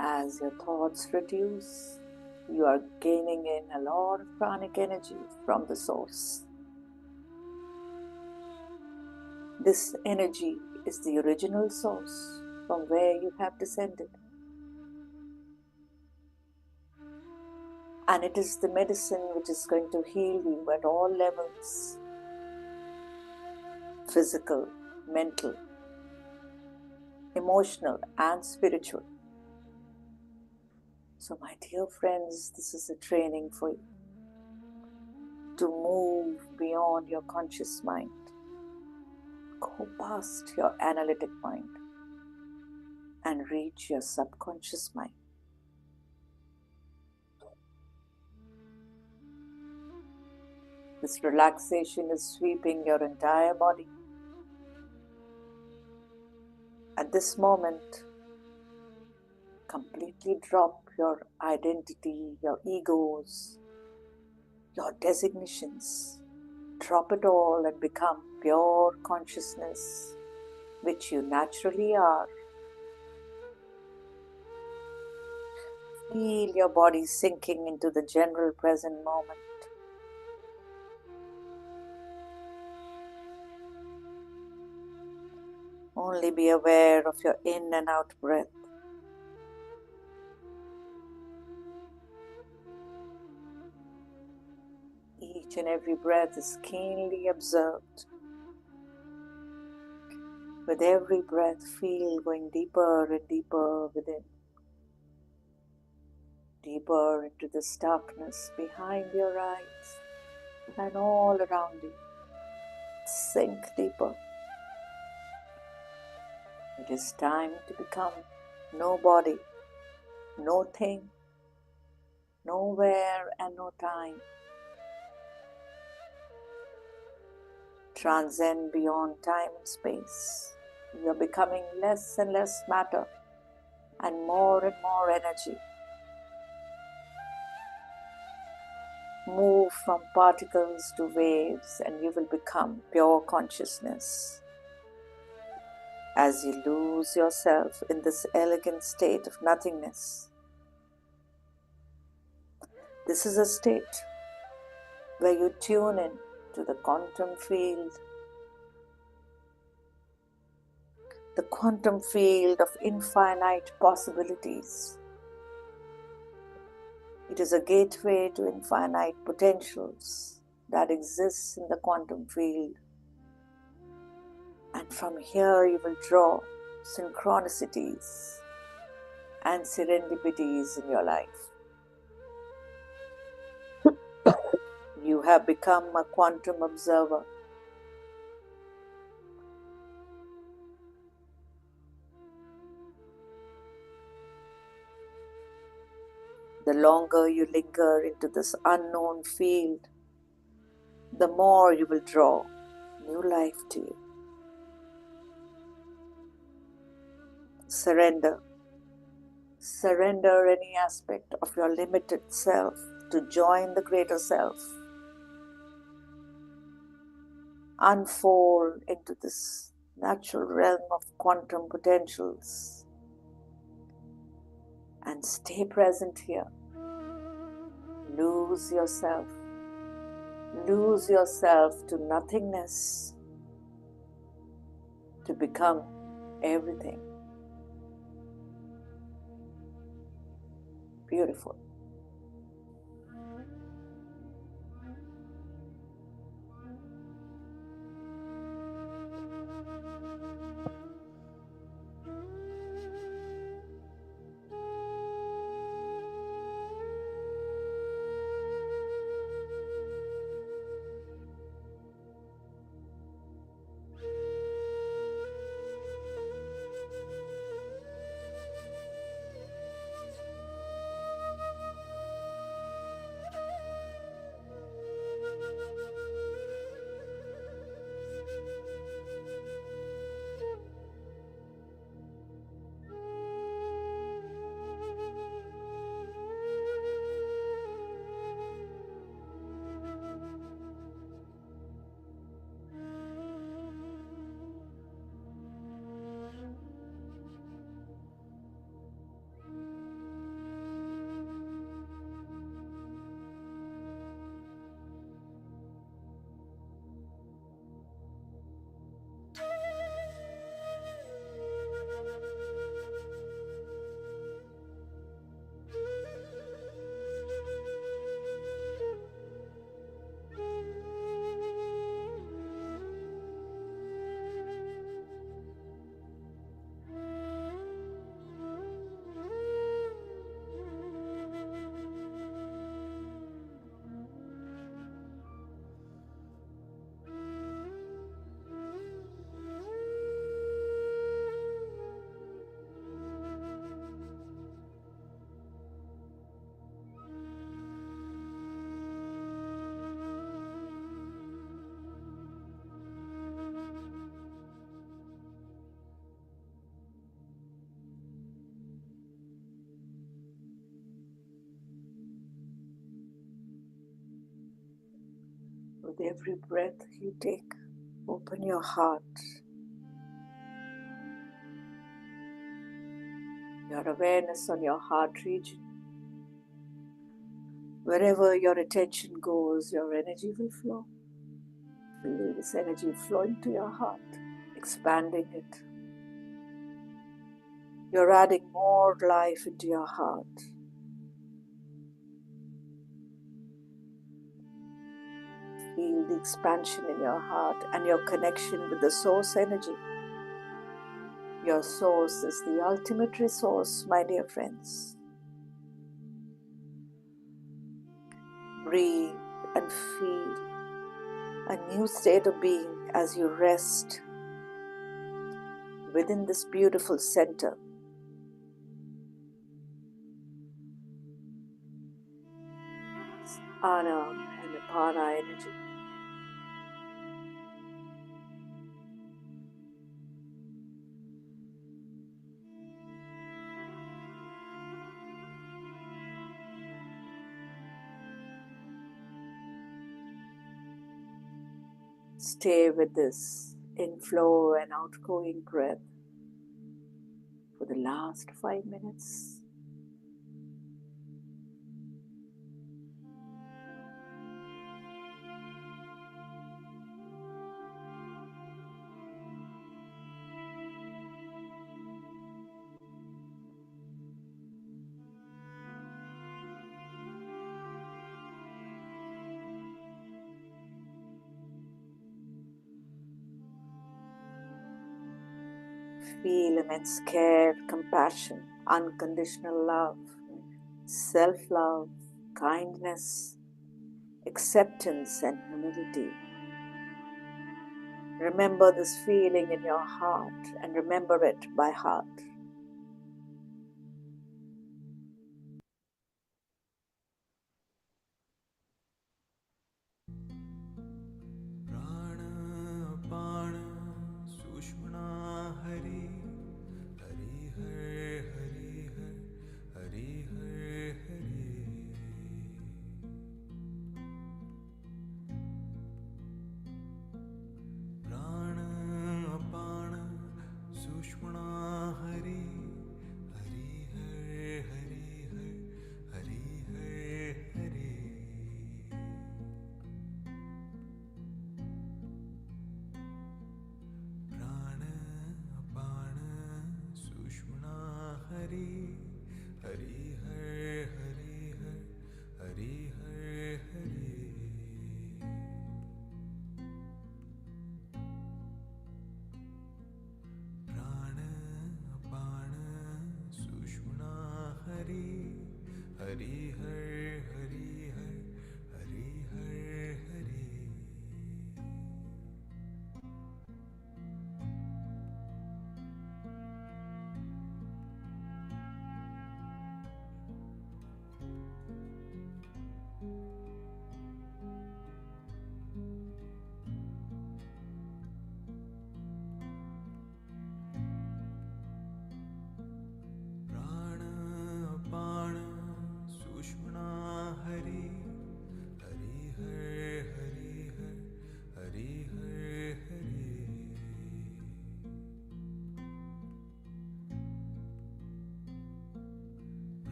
Speaker 1: As your thoughts reduce, you are gaining in a lot of pranic energy from the source. This energy is the original source from where you have descended. And it is the medicine which is going to heal you at all levels: physical, mental, emotional, and spiritual. So, my dear friends, this is a training for you to move beyond your conscious mind, go past your analytic mind, and reach your subconscious mind. This relaxation is sweeping your entire body. At this moment, completely drop your identity, your egos, your designations. Drop it all and become pure consciousness, which you naturally are. Feel your body sinking into the general present moment. Only be aware of your in and out breath. Each and every breath is keenly observed. With every breath, feel going deeper and deeper within. Deeper into this darkness behind your eyes and all around you. Sink deeper. It is time to become no body, no thing, nowhere and no time. Transcend beyond time and space. You are becoming less and less matter and more energy. Move from particles to waves and you will become pure consciousness. As you lose yourself in this elegant state of nothingness. This is a state where you tune in to the quantum field. The quantum field of infinite possibilities. It is a gateway to infinite potentials that exists in the quantum field. And from here you will draw synchronicities and serendipities in your life. You have become a quantum observer. The longer you linger into this unknown field, the more you will draw new life to you. Surrender. Surrender any aspect of your limited self to join the greater self. Unfold into this natural realm of quantum potentials and stay present here. Lose yourself. Lose yourself to nothingness to become everything. Beautiful. With every breath you take, open your heart. Your awareness on your heart region. Wherever your attention goes, your energy will flow. Feel this energy flowing to your heart, expanding it. You're adding more life into your heart. Feel the expansion in your heart and your connection with the source energy. Your source is the ultimate resource, my dear friends. Breathe and feel a new state of being as you rest within this beautiful center. It's Ana and Apana energy. Stay with this inflow and outgoing breath for the last 5 minutes. Feel immense care, compassion, unconditional love, self-love, kindness acceptance and humility. Remember this feeling in your heart and remember it by heart.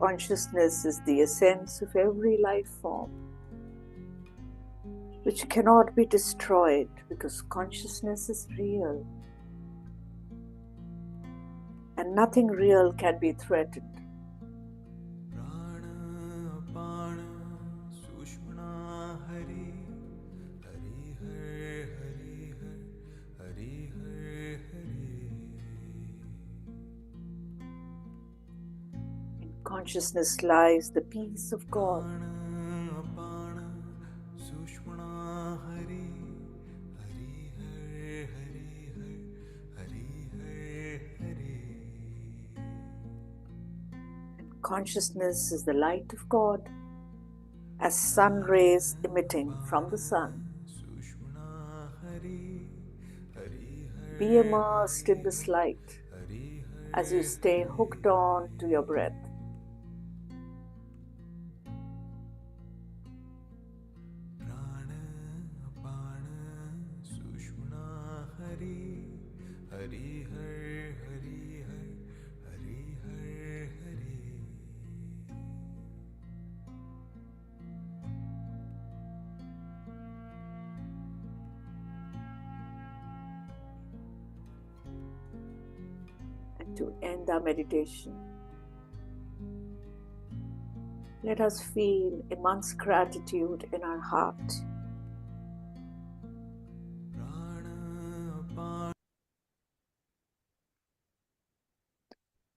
Speaker 1: Consciousness is the essence of every life form, which cannot be destroyed because consciousness is real and nothing real can be threatened. In consciousness lies the peace of God. Consciousness is the light of God, as sun rays emitting from the sun. Be immersed in this light as you stay hooked on to your breath. To end our meditation, let us feel immense gratitude in our heart.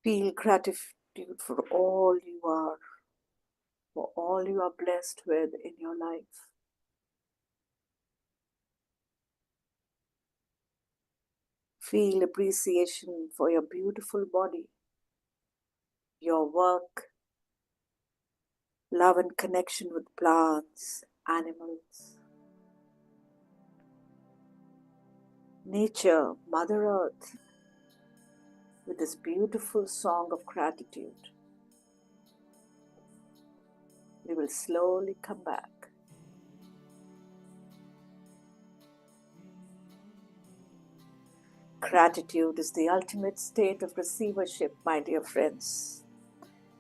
Speaker 1: Feel gratitude for all you are, for all you are blessed with in your life. Feel appreciation for your beautiful body, your work, love and connection with plants, animals, nature, Mother Earth, with this beautiful song of gratitude. We will slowly come back. Gratitude is the ultimate state of receivership, my dear friends.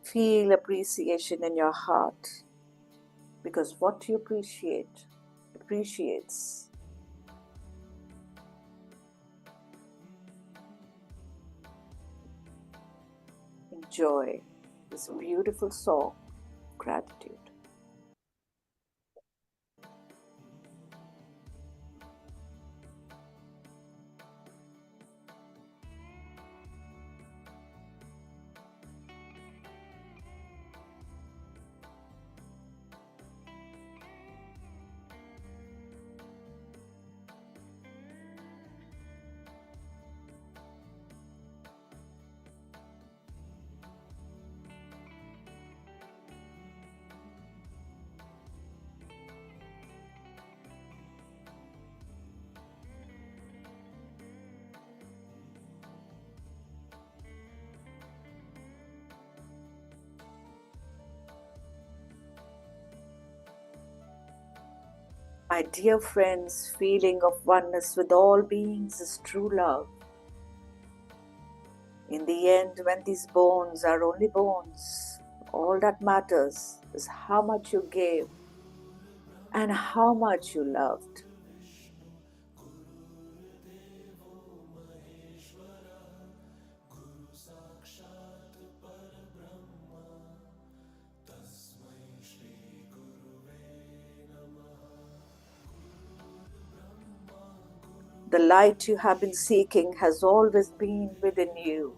Speaker 1: Feel appreciation in your heart, because what you appreciate appreciates. Enjoy this beautiful song, Gratitude. My dear friends, feeling of oneness with all beings is true love. In the end, when these bones are only bones, all that matters is how much you gave and how much you loved. The light you have been seeking has always been within you.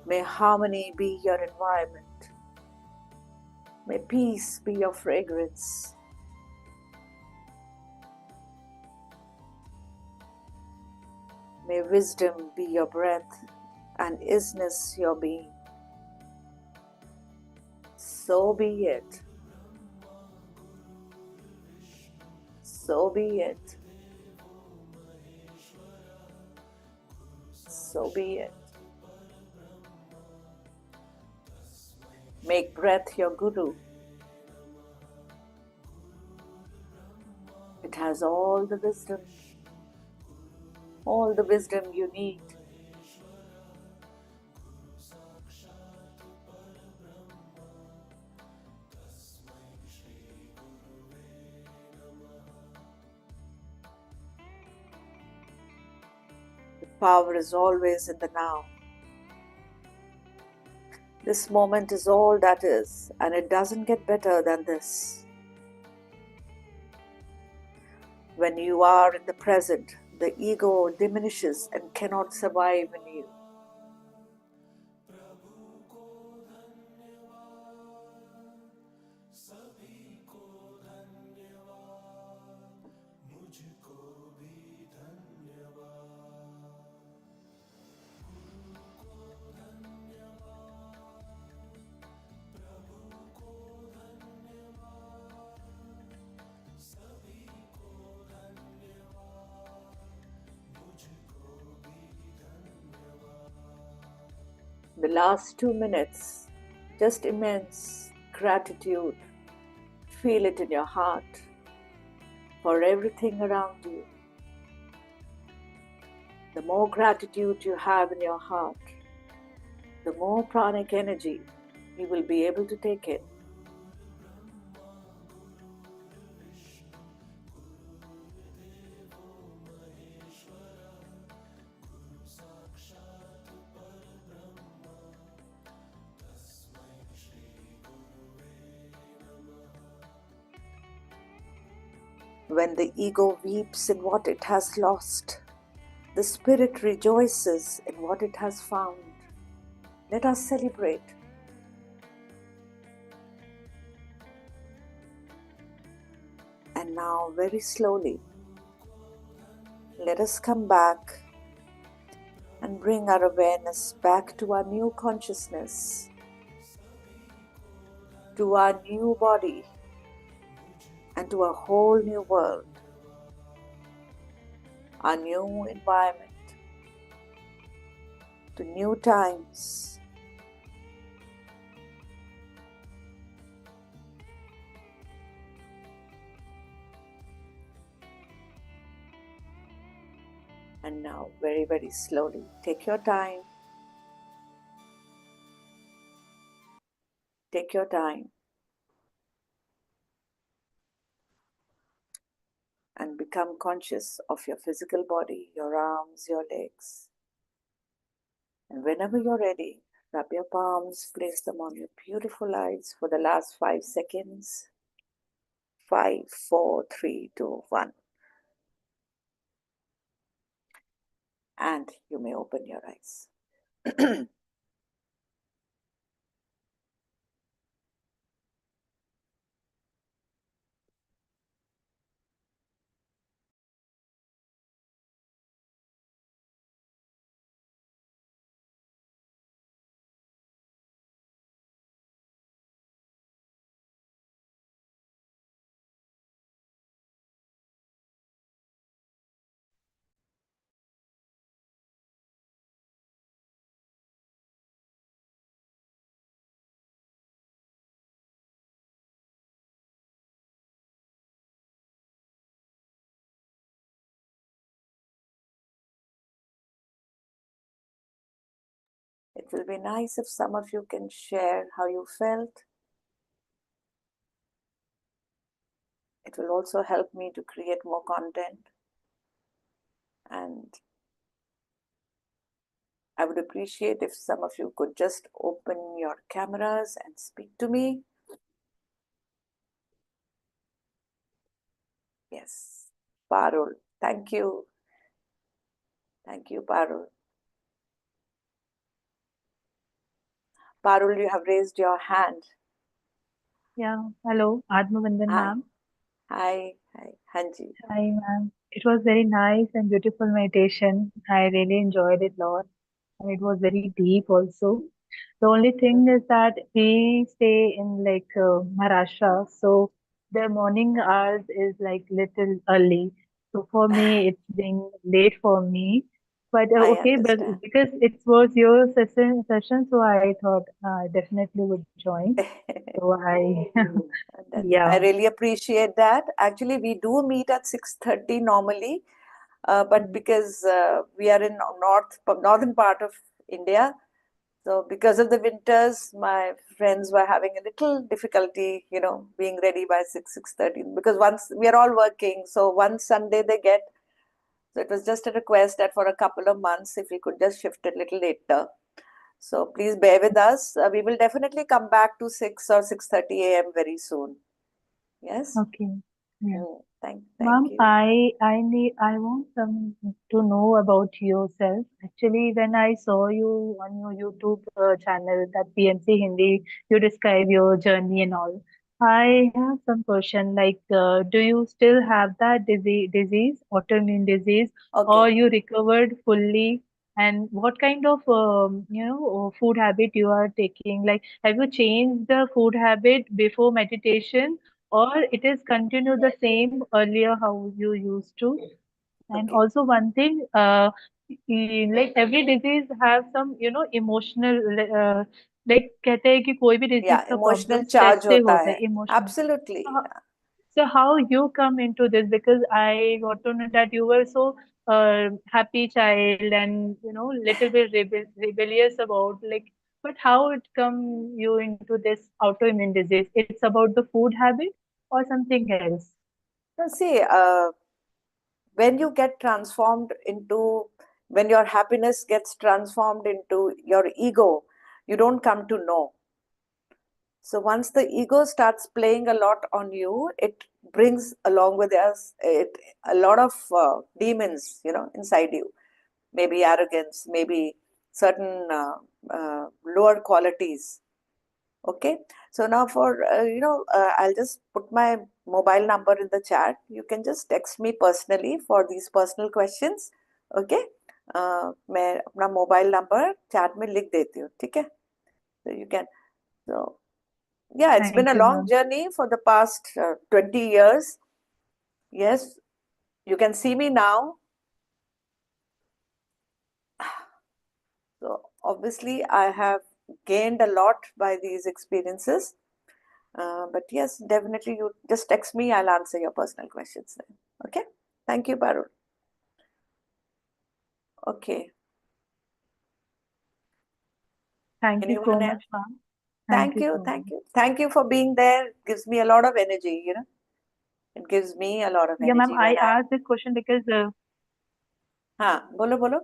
Speaker 1: May harmony be your environment. May peace be your fragrance. May wisdom be your breath and isness your being. So be it. So be it. So be it. Make breath your guru. It has all the wisdom you need. The power is always in the now. This moment is all that is, and it doesn't get better than this. When you are in the present, the ego diminishes and cannot survive in you. The last 2 minutes, just immense gratitude. Feel it in your heart for everything around you. The more gratitude you have in your heart, the more pranic energy you will be able to take in. When the ego weeps in what it has lost, the spirit rejoices in what it has found. Let us celebrate. And now, very slowly, let us come back and bring our awareness back to our new consciousness, to our new body, and to a whole new world. our new environment, to new times. And now, very, very slowly, take your time. Take your time. And become conscious of your physical body, your arms, your legs. And whenever you're ready, rub your palms, place them on your beautiful eyes for the last 5 seconds. 5, 4, 3, 2, 1. And you may open your eyes. It will be nice if some of you can share how you felt. It will also help me to create more content. And I would appreciate if some of you could just open your cameras and speak to me. Yes, Parul, thank you. Thank you, Parul. Parul, you have raised your hand.
Speaker 2: Yeah, hello, Admavandan
Speaker 1: Hi.
Speaker 2: ma'am.
Speaker 1: Hi, Hanji.
Speaker 2: Hi, ma'am. It was very nice and beautiful meditation. I really enjoyed it a lot, and it was very deep also. The only thing is that we stay in like Maharashtra, so the morning hours is like little early. So for me, it's been late for me. But
Speaker 1: I
Speaker 2: okay, but
Speaker 1: understand.
Speaker 2: because it was your session, so I thought I definitely would join. So I,
Speaker 1: I
Speaker 2: yeah.
Speaker 1: really appreciate that. Actually, we do meet at 6:30 normally, but because we are in northern part of India, so because of the winters, my friends were having a little difficulty, being ready by 6:30. Because once we are all working, so one Sunday they get. So it was just a request that for a couple of months, if we could just shift it a little later. So please bear with us. We will definitely come back to 6 or 6:30 a.m. very soon. Yes.
Speaker 2: Okay. Yeah.
Speaker 1: Thank
Speaker 2: Ma'am,
Speaker 1: you.
Speaker 2: I want some to know about yourself. Actually, when I saw you on your YouTube channel, that PMC Hindi, you describe your journey and all. I have some question like, do you still have that autoimmune disease, or
Speaker 1: Okay.
Speaker 2: you recovered fully? And what kind of food habit you are taking? Like, have you changed the food habit before meditation, or it is continue the same earlier how you used to? And
Speaker 1: Okay.
Speaker 2: also one thing, like every disease have some emotional, like कहते हैं कि कोई भी disease
Speaker 1: Yeah,
Speaker 2: का problem
Speaker 1: emotional
Speaker 2: stress
Speaker 1: charge
Speaker 2: से
Speaker 1: hota
Speaker 2: होता है
Speaker 1: hai.
Speaker 2: emotional.
Speaker 1: Absolutely.
Speaker 2: So so how you come into this? Because I got to know that you were so happy child and little bit rebellious about like. But how it come you into this autoimmune disease? It's about the food habit or something else?
Speaker 1: Now see, when you get transformed into, when your happiness gets transformed into your ego, you don't come to know. So once the ego starts playing a lot on you, it brings along with us a lot of demons, inside you. Maybe arrogance, maybe certain lower qualities. Okay. So now I'll just put my mobile number in the chat. You can just text me personally for these personal questions. Okay. मैं अपना mobile number chat में लिख देती हूँ, ठीक है? So you can. So yeah, it's been
Speaker 2: Thank
Speaker 1: a
Speaker 2: you,
Speaker 1: long
Speaker 2: ma'am.
Speaker 1: journey for the past 20 years. Yes, you can see me now. So obviously I have gained a lot by these experiences. But yes, definitely you just text me, I'll answer your personal questions then. Okay. Thank you, Parul. Okay.
Speaker 2: Thank you so
Speaker 1: Anyone else?
Speaker 2: much, ma'am.
Speaker 1: Thank
Speaker 2: You
Speaker 1: you,
Speaker 2: so
Speaker 1: thank
Speaker 2: much.
Speaker 1: you. Thank you for being there. Gives me a lot of energy, you know. It gives me a lot of
Speaker 2: Yeah, ma'am,
Speaker 1: energy
Speaker 2: I
Speaker 1: when I
Speaker 2: asked this question because
Speaker 1: हाँ बोलो बोलो.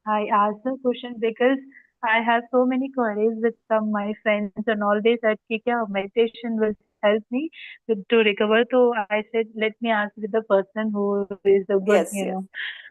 Speaker 2: I asked the question because I have so many queries with some my friends and all. They said कि क्या meditation will help me to recover. So I said let me ask with the person who is a good,
Speaker 1: Yes, yes.
Speaker 2: know,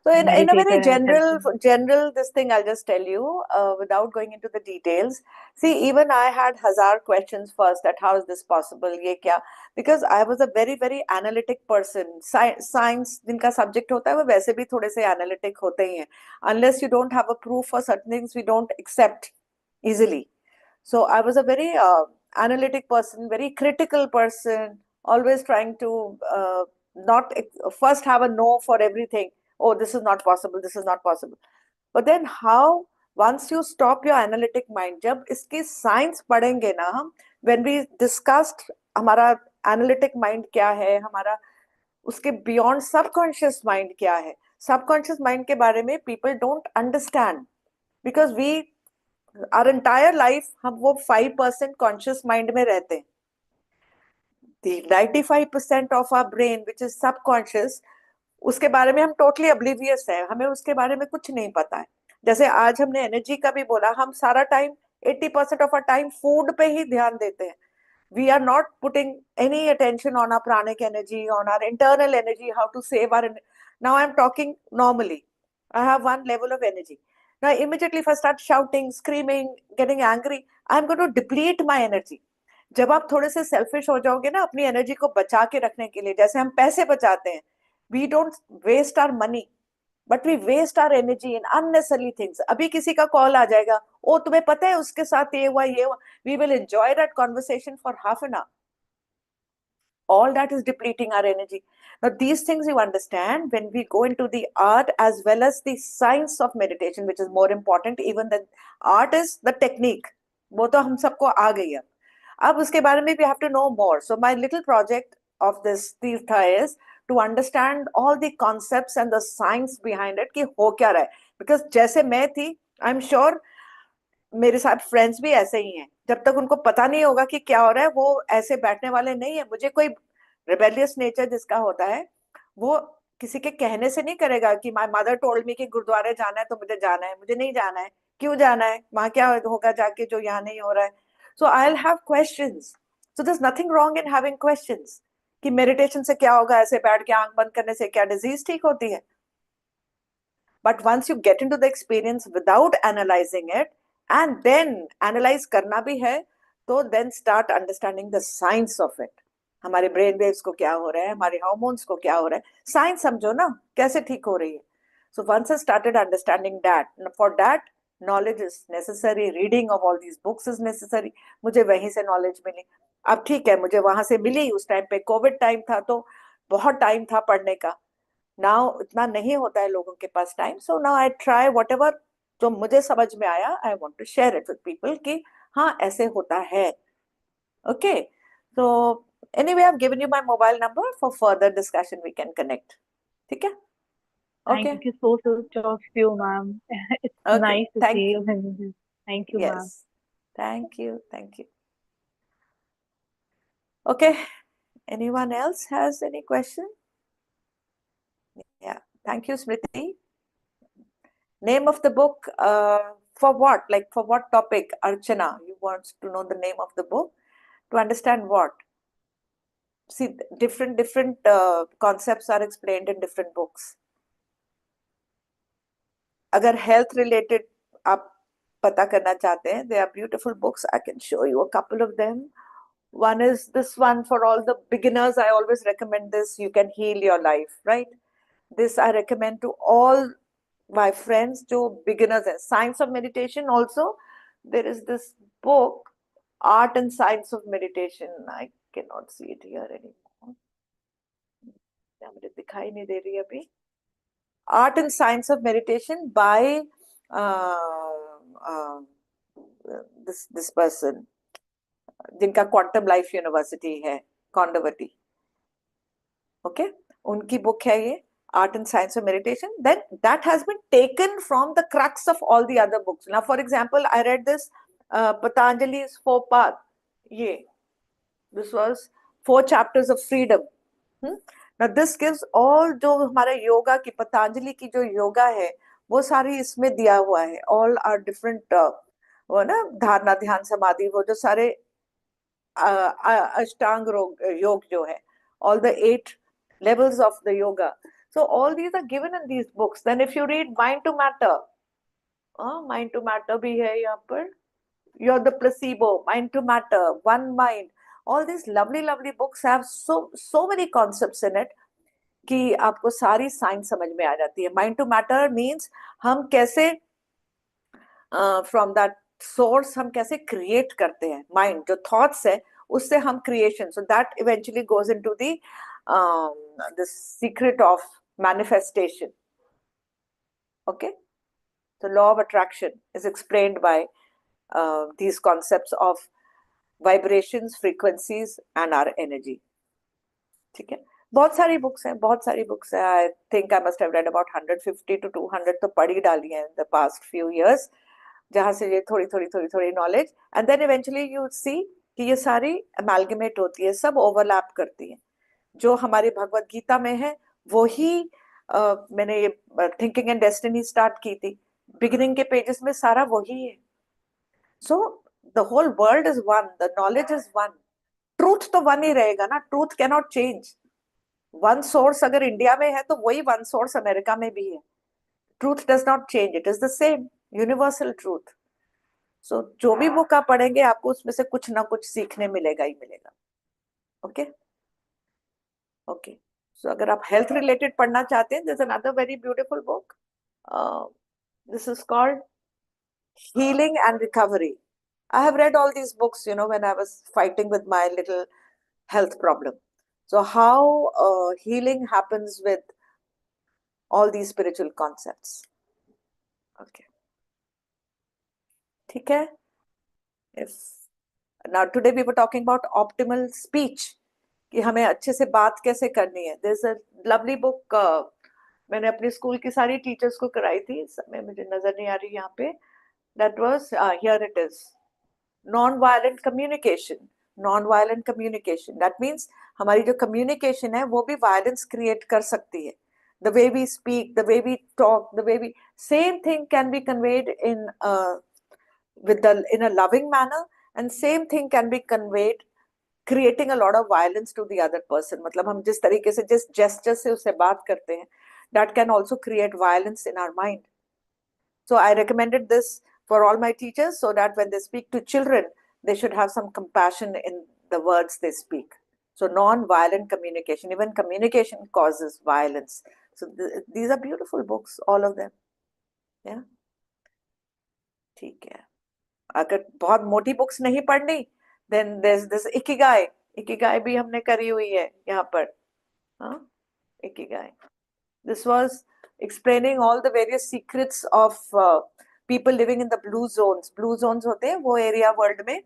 Speaker 1: So in a very
Speaker 2: meditator and help me.
Speaker 1: general this thing I'll just tell you without going into the details. See, even I had hazard questions first that how is this possible? ये क्या? Because I was a very analytic person. Science जिनका subject होता है वो वैसे भी थोड़े से analytic होते ही हैं. Unless you don't have a proof for certain things, we don't accept easily. So I was a very analytic person, very critical person, always trying to not first have a no for everything. Oh, this is not possible. This is not possible. But then how once you stop your analytic mind, जब इसकी science पढ़ेंगे ना हम, when we discussed हमारा analytic mind क्या है, हमारा उसके beyond subconscious mind क्या है, subconscious mind के बारे में people don't understand because we our entire life हम वो 5% conscious mind में रहते हैं. The 95% of our brain which is subconscious, उसके बारे में हम टोटली oblivious हैं, हमें उसके बारे में कुछ नहीं पता है. जैसे आज हमने एनर्जी का भी बोला, हम सारा time 80% of our time food पे ही ध्यान देते हैं. We are not putting any attention on our pranic energy, on our internal energy, how to save our. Now I'm talking normally. I have one level of energy. Now immediately if I start shouting, screaming, getting angry, I'm going to deplete my energy. जब आप थोड़े से selfish हो जाओगे ना अपनी energy को बचा के रखने के लिए, जैसे हम पैसे बचाते हैं, we don't waste our money, but we waste our energy in unnecessary things. अभी किसी का कॉल आ जाएगा, ओ तुम्हें पता है उसके साथ ये हुआ ये हुआ, we will enjoy that conversation for half an hour. All that is depleting our energy. Now these things you understand when we go into the art as well as the science of meditation, which is more important even than art is the technique. वो तो हम सबको आ गई है. अब उसके बारे में we have to know more. So my little project of this Tirtha is to understand all the concepts and the science behind it कि हो क्या रहा है. Because जैसे मैं थी, I'm sure मेरे साथ फ्रेंड्स भी ऐसे ही हैं. जब तक उनको पता नहीं होगा कि क्या हो रहा है, वो ऐसे बैठने वाले नहीं है. मुझे कोई रिबेलियस नेचर जिसका होता है, वो किसी के कहने से नहीं करेगा कि माय मदर टोल्ड मी कि गुरुद्वारे जाना है तो मुझे जाना है. मुझे नहीं जाना है. क्यों जाना है? वहां क्या होगा जाके जो यहाँ नहीं हो रहा है? So I will have questions. So there is nothing wrong in having questions कि मेडिटेशन से क्या होगा, ऐसे बैठ के आंख बंद करने से क्या डिजीज ठीक होती है. But once you get into the experience without analyzing it, and then analyze करना भी है, तो then start understanding the science of it. हमारे ब्रेन वेव्स को क्या हो रहा है, हमारे हार्मोन्स को क्या हो रहा है, साइंस समझो ना कैसे ठीक हो रही है. So once I started understanding that, for that knowledge is necessary, reading of all these books is necessary. मुझे वहीं से knowledge मिली. अब ठीक है, मुझे वहां से मिली. उस टाइम पे कोविड टाइम था तो बहुत टाइम था पढ़ने का. नाउ इतना नहीं होता है लोगों के पास time. So now I try whatever जो मुझे समझ में आया, I want to share it with people कि हाँ ऐसे होता है. ओके. तो anyway I have given you my mobile number for further discussion we can connect. ठीक है. Okay.
Speaker 2: Thank you so much of you, ma'am. It's
Speaker 1: okay.
Speaker 2: nice to see
Speaker 1: thank
Speaker 2: you. Thank you, ma'am.
Speaker 1: Yes. Thank you. Thank you. Okay. Anyone else has any question? Yeah. Thank you, Smriti. Name of the book, for what? Like for what topic? Archana, you want to know the name of the book to understand what? See, different concepts are explained in different books. अगर health related आप पता करना चाहते हैं, there are beautiful books. I can show you a couple of them. One is this one for all the beginners. I always recommend this. You can heal your life, right? This I recommend to all my friends जो beginners हैं. Science of Meditation also. There is this book, Art and Science of Meditation. I cannot see it here anymore. मुझे दिखाई नहीं दे रही अभी. Art and Science of Meditation by this person जिनका quantum life university है, कॉन्डवटी, okay, उनकी book है ये Art and Science of Meditation. Then that has been taken from the crux of all the other books. Now, for example, I read this Patanjali's Four Path. This was 4 chapters of freedom. Now, this gives all जो हमारे योगा की, पतंजलि की जो योगा है, वो सारी इसमें दिया हुआ है. All are different, वो ना धारणा, ध्यान, समाधि, वो जो सारे अष्टांग योग जो है, all the 8 levels of the yoga. So all these are given in these books. Then if you read Mind to Matter, Mind to Matter भी है यहाँ पर. You're the Placebo, Mind to Matter, One Mind. All these lovely books have so many concepts in it कि आपको सारी science समझ में आ जाती है. Mind to Matter means हम कैसे from that source हम कैसे create करते हैं. Mind जो thoughts है उससे हम creation. So that eventually goes into the secret of manifestation. Okay, the law of attraction is explained by these concepts of vibrations, frequencies and our energy. ठीक है, बहुत सारी बुक्स हैं, बहुत सारी बुक्स हैं. I think I must have read about 150 to 200 तो पढ़ी डाली हैं in the past few years, जहाँ से ये थोड़ी knowledge, and then eventually you see कि ये सारी amalgamate होती है, सब overlap करती है. जो हमारी भगवत गीता में है वही मैंने ये थिंकिंग एंड डेस्टिनी स्टार्ट की थी, बिगिनिंग के पेजेस में सारा वही है. So the whole world is one, the knowledge is one. Truth तो वन ही रहेगा ना, truth can not change. One source अगर इंडिया में है तो वही वन सोर्स अमेरिका में भी है. Truth does not change, it is the same universal truth. So जो भी बुक आप पढ़ेंगे आपको उसमें से कुछ ना कुछ सीखने मिलेगा ही मिलेगा. ओके ओके, सो अगर आप हेल्थ रिलेटेड पढ़ना चाहते हैं, this another very beautiful book. This is called Healing and Recovery. I have read all these books, when I was fighting with my little health problem. So how healing happens with all these spiritual concepts. Okay. ठीक है. Now today we were talking about optimal speech, कि हमें अच्छे से बात कैसे करनी है. There's a lovely book, मैंने अपने स्कूल की सारी टीचर्स को कराई थी, इस समय मुझे नजर नहीं आ रही यहाँ पे. That was, here it is, non-violent communication. Non-violent communication, that means हमारी जो communication है वो भी violence create कर सकती है. The way we speak, the way we talk, the way we, same thing can be conveyed in a loving manner, and same thing can be conveyed creating a lot of violence to the other person. मतलब हम जिस तरीके से, जिस gesture से उससे बात करते हैं, that can also create violence in our mind. So I recommended this for all my teachers, so that when they speak to children, they should have some compassion in the words they speak. So non-violent communication, even communication causes violence. So these are beautiful books, all of them. Yeah. ठीक है. अगर बहुत मोटी books नहीं पढ़नी, then there's this Ikigai. Ikigai भी हमने करी हुई है यहाँ पर. Ikigai. This was explaining all the various secrets of people living in the blue zones. Blue zones होते हैं वो area world में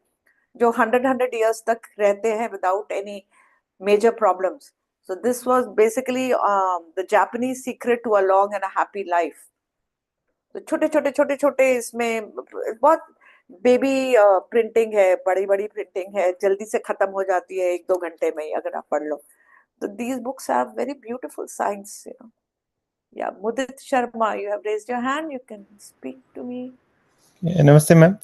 Speaker 1: जो 100 years तक रहते हैं without any major problems. So this was basically the Japanese secret to a long and a happy life. तो छोटे इसमें बहुत बेबी प्रिंटिंग है, बड़ी प्रिंटिंग है, जल्दी से खत्म हो जाती है 1-2 घंटे में अगर आप पढ़ लो. तो these books have very beautiful science, Yeah, Mudit Sharma, you have raised your hand. You can speak to me.
Speaker 4: नमस्ते मैम.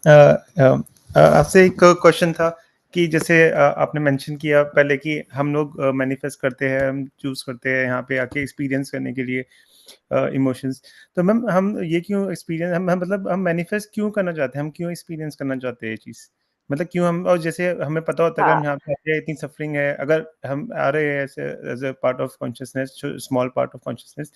Speaker 4: आपसे एक क्वेश्चन था कि जैसे आपने मेंशन किया पहले कि हम लोग मैनिफेस्ट करते हैं, हम चूज करते हैं यहाँ पे आके एक्सपीरियंस करने के लिए इमोशंस. तो मैम हम ये क्यों एक्सपीरियंस, हम मतलब हम मैनिफेस्ट क्यों करना चाहते हैं, हम क्यों एक्सपीरियंस करना चाहते हैं ये चीज़, मतलब क्यों हम, और जैसे हमें पता होता है कि हम यहाँ पे आते हैं, इतनी सफरिंग है, अगर हम आ रहे हैं ऐसे as a part of consciousness, small part of consciousness,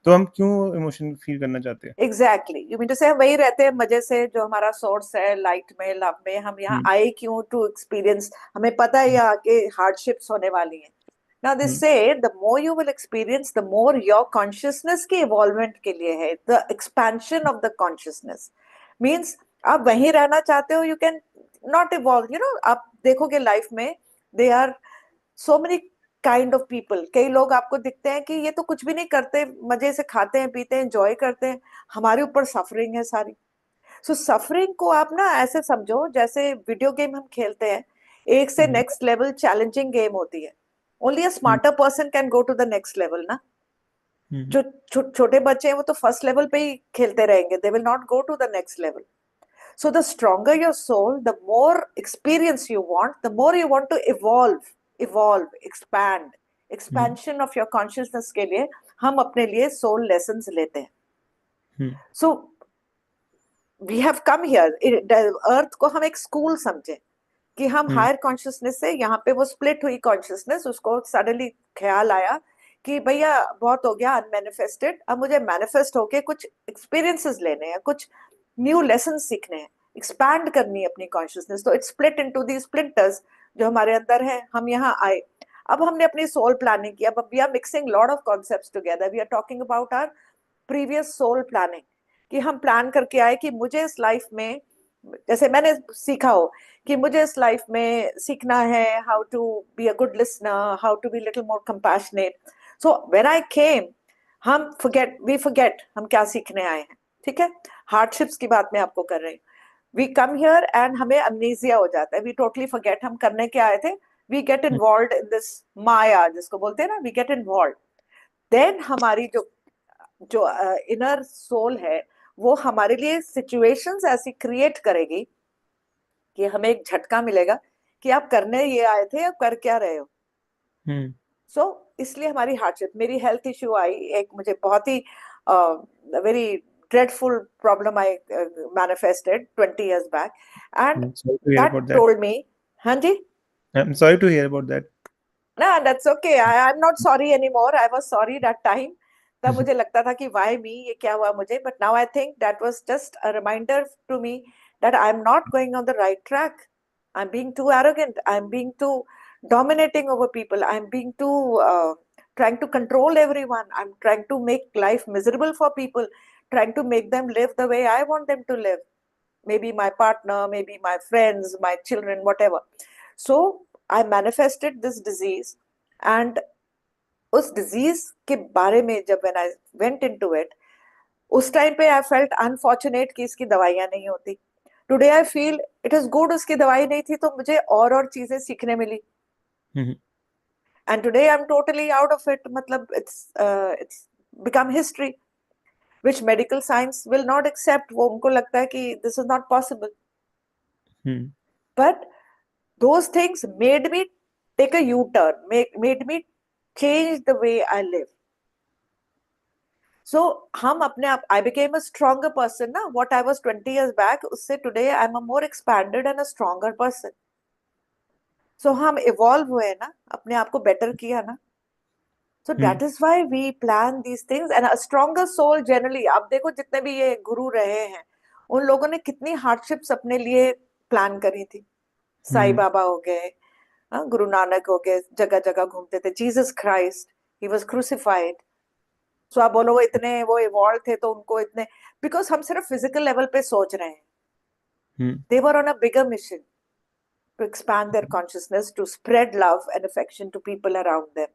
Speaker 4: तो हम क्यों इमोशन फील करना चाहते हैं?
Speaker 1: एग्जैक्टली, यू मीन टू से हम वही रहते हैं मजे से, जो हमारा सोर्स है लाइट में, लव में. हम यहाँ आए क्यों? To experience. हमें पता है यहाँ के हार्डशिप्स होने वाली हैं. Now they say the more you will experience, the more your consciousness की evolvement के लिए है. The expansion of the consciousness means आप वहीं रहना चाहते हो, you can not evolve, you know. आप देखोगे लाइफ में they are so many kind of people. कई लोग आपको दिखते हैं कि ये तो कुछ भी नहीं करते, मजे से खाते हैं पीते हैं एंजॉय करते हैं, हमारे ऊपर सफरिंग है सारी। सो सफरिंग को आप ना ऐसे समझो जैसे वीडियो गेम हम खेलते हैं, एक से नेक्स्ट लेवल चैलेंजिंग गेम होती है। Only a smarter person can go to the next level ना। जो छोटे बच्चे हैं वो तो फर्स्ट लेवल पे ही खेलते रहेंगे, they will not go to the next level. So the stronger your soul, the more experience you want, the more you want to expand. Expansion of your consciousness के लिए हम अपने लिए soul lessons लेते हैं। So we have come here, अर्थ को हम एक स्कूल समझे कि हम हायर कॉन्शियसनेस से यहाँ पे वो स्प्लिट हुई कॉन्शियसनेस, उसको सडनली ख्याल आया कि भैया बहुत हो गया अनमैनिफेस्टेड, अब मुझे मैनिफेस्ट होके कुछ एक्सपीरियंसेस लेने हैं, कुछ न्यू लेसन सीखने हैं, एक्सपैंड करनी है अपनी कॉन्शियसनेस। तो it's split into the splinters जो हमारे अंदर है। हम यहाँ आए, अब हमने अपनी सोल प्लानिंग की, अब we are mixing lot of concepts together, we are talking about our previous soul planning, कि हम प्लान करके आए कि मुझे इस लाइफ में, जैसे मैंने सीखा हो कि मुझे इस लाइफ में सीखना है how to be a good listener, how to be little more compassionate. So when I came, हम फॉरगेट हम क्या सीखने आए हैं, ठीक है। हार्डशिप्स की बात मैं आपको कर रही हूँ। वी कम हियर एंड हमें अमनीजिया हो जाता है, वी टोटली फॉरगेट हम करने के आए थे, we get involved in this maya जिसको बोलते हैं ना, वी गेट इन्वॉल्व्ड। देन हमारी जो जो इनर सोल है वो हमारे लिए सिचुएशंस ऐसी क्रिएट करेगी कि हमें एक झटका मिलेगा कि आप करने ये आए थे, आप कर क्या रहे हो। सो इसलिए हमारी हार्डशिप, मेरी हेल्थ इश्यू आई, एक मुझे बहुत ही very dreadful problem I manifested 20 years back, and that told me, Hanji,
Speaker 4: I'm sorry to hear about that.
Speaker 1: No, that's okay. I'm not sorry anymore. I was sorry that time. तब मुझे लगता था कि why me, ये क्या हुआ मुझे, but now I think that was just a reminder to me that I'm not going on the right track. I'm being too arrogant. I'm being too dominating over people. I'm being too trying to control everyone. I'm trying to make life miserable for people, trying to make them live the way I want them to live. Maybe my partner, maybe my friends, my children, whatever. So I manifested this disease, and उस disease के बारे में जब when I went into it, उस time पे I felt unfortunate कि इसकी दवाइयाँ नहीं होती. Today I feel it is good उसकी दवाई नहीं थी, तो मुझे और चीजें सीखने मिली. And today I'm totally out of it. मतलब it's become history, which medical science will not accept. वो उनको लगता है कि this is not possible. But those things made me take a U-turn, made me change the way I live. So हम अपने आप, I became a stronger person ना. What I was 20 years back, उससे today I'm a more expanded and a stronger person. So हम evolve हुए ना, अपने आप को better किया ना. So that is why we plan these things, and a stronger soul generally. आप देखो जितने भी ये गुरु रहे हैं, उन लोगों ने कितनी हार्डशिप्स अपने लिए प्लान करी थी. साई बाबा हो गए, गुरु नानक हो गए, जगह जगह घूमते थे. Jesus Christ, he was crucified. So आप बोलो वो इतने वो इवॉल्व थे तो उनको इतने, बिकॉज हम सिर्फ फिजिकल लेवल पे सोच रहे हैं. They are on a bigger mission to expand their consciousness, to spread love and affection to people around them.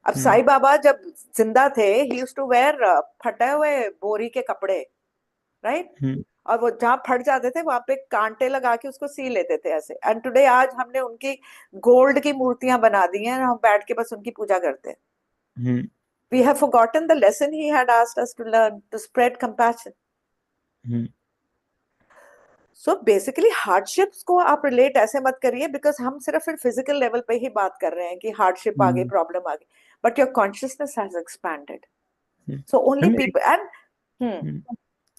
Speaker 1: अब साई बाबा जब जिंदा थे, ही यूज्ड टू वेयर फटे हुए बोरी के कपड़े, राइट? और वो जहाँ फट जाते थे वहां पे कांटे लगा के उसको सी लेते थे ऐसे. एंड टुडे आज हमने उनकी गोल्ड की मूर्तियां बना दी हैं, हम बैठ के बस उनकी पूजा करते हैं. We have forgotten the lesson he had asked us to learn, to spread compassion. So basically hardships को आप relate ऐसे मत करिए, because हम सिर्फ फिर physical level पे ही बात कर रहे हैं कि hardship आ गई, problem आ गई, but your consciousness has expanded. So only people and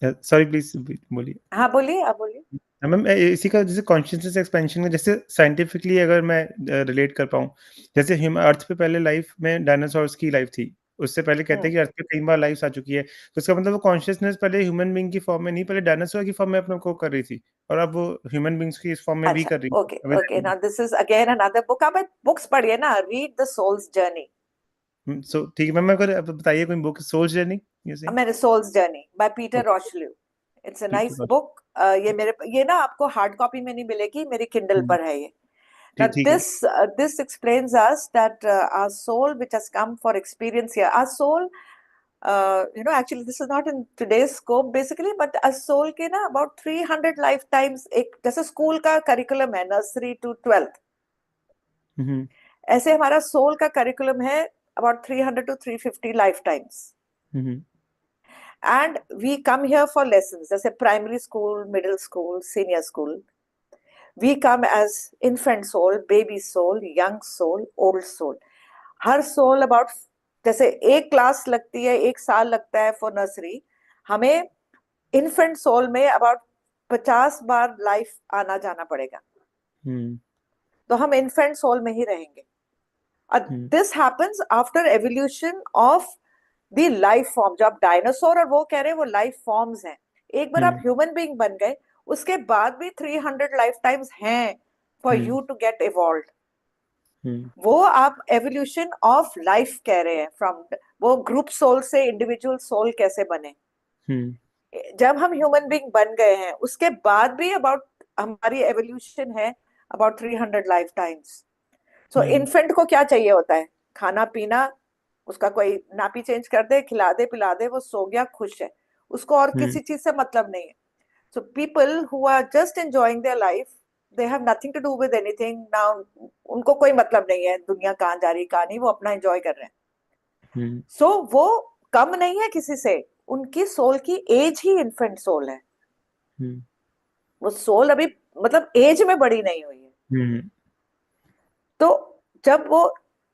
Speaker 4: sorry please बोलिए.
Speaker 1: हाँ बोलिए, आप बोलिए.
Speaker 4: मैम इसी का जैसे कॉन्शियसनेस एक्सपेंशन का जैसे साइंटिफिकली अगर मैं रिलेट कर पाऊँ, जैसे अर्थ पे पहले लाइफ में डायनासोर्स की लाइफ थी, उससे पहले कहते हैं कि अर्थ पे 3 बार लाइफ आ चुकी है, तो इसका मतलब वो कॉन्शियसनेस पहले ह्यूमन बीइंग की फॉर्म में नहीं, पहले डायनासोर की फॉर्म में अपने को कर रही थी, और अब वो ह्यूमन बीइंग्स की इस फॉर्म में भी कर रही है.
Speaker 1: Okay now this is again another book. आप बुक्स पढ़िए ना, read the soul's journey.
Speaker 4: So ठीक है मैम, अगर आप बताइए कोई बुक, सोल्स जर्नी.
Speaker 1: मैंने सोल्स जर्नी बाय पीटर रॉशल्यू. इट्स अ
Speaker 4: ठीक है
Speaker 1: नाइस
Speaker 4: बात।
Speaker 1: बुक। ये ना आपको हार्ड कॉपी में नहीं मिलेगी, मेरी किंडल
Speaker 4: हम्म,
Speaker 1: पर है ये। Now
Speaker 4: ठीक है।
Speaker 1: this explains us that our soul, which has come for experience here, our soul, actually this is not in today's scope basically, but our soul के ना about 300 lifetimes, एक जैसे स्कूल का करिकुलम है नर्सरी टू 12th,
Speaker 4: हम्म,
Speaker 1: ऐसे हमारा soul का curriculum है about 300 to 350 lifetimes.
Speaker 4: Hmm,
Speaker 1: And we come here for lessons, जैसे primary school, middle school, senior school. We come as infant soul, baby soul, young soul, old soul. हर soul about, जैसे एक class लगती है, एक साल लगता है फॉर नर्सरी, हमें इन्फेंट सोल में अबाउट 50 बार लाइफ आना जाना पड़ेगा,
Speaker 4: हम्म,
Speaker 1: तो हम इन्फेंट सोल में ही रहेंगे। This happens after evolution of the life form. जो आप डायनासोर और वो कह रहे हैं वो लाइफ फॉर्म्स हैं, एक बार आप ह्यूमन बीइंग बन गए उसके बाद भी 300 लाइफ टाइम्स हैं for you to get evolve. वो आप एवोल्यूशन ऑफ लाइफ कह रहे हैं, फ्रॉम वो ग्रुप सोल से इंडिविजुअल सोल कैसे बने। जब हम ह्यूमन बीइंग बन गए हैं उसके बाद भी अबाउट हमारी एवोल्यूशन है about 300 life times. So infant को क्या चाहिए होता है? खाना पीना, उसका कोई नापी चेंज कर दे, खिला दे पिला दे, वो सो गया, खुश है, उसको और किसी चीज से मतलब नहीं है। So people who are just enjoying their life, they have nothing to do with anything now, उनको कोई मतलब नहीं है दुनिया कहाँ जा रही कहाँ नहीं, वो अपना एंजॉय कर रहे हैं। सो वो कम नहीं है किसी से, उनकी सोल की एज ही इन्फेंट सोल है। वो सोल अभी मतलब एज में बड़ी नहीं हुई है। तो जब वो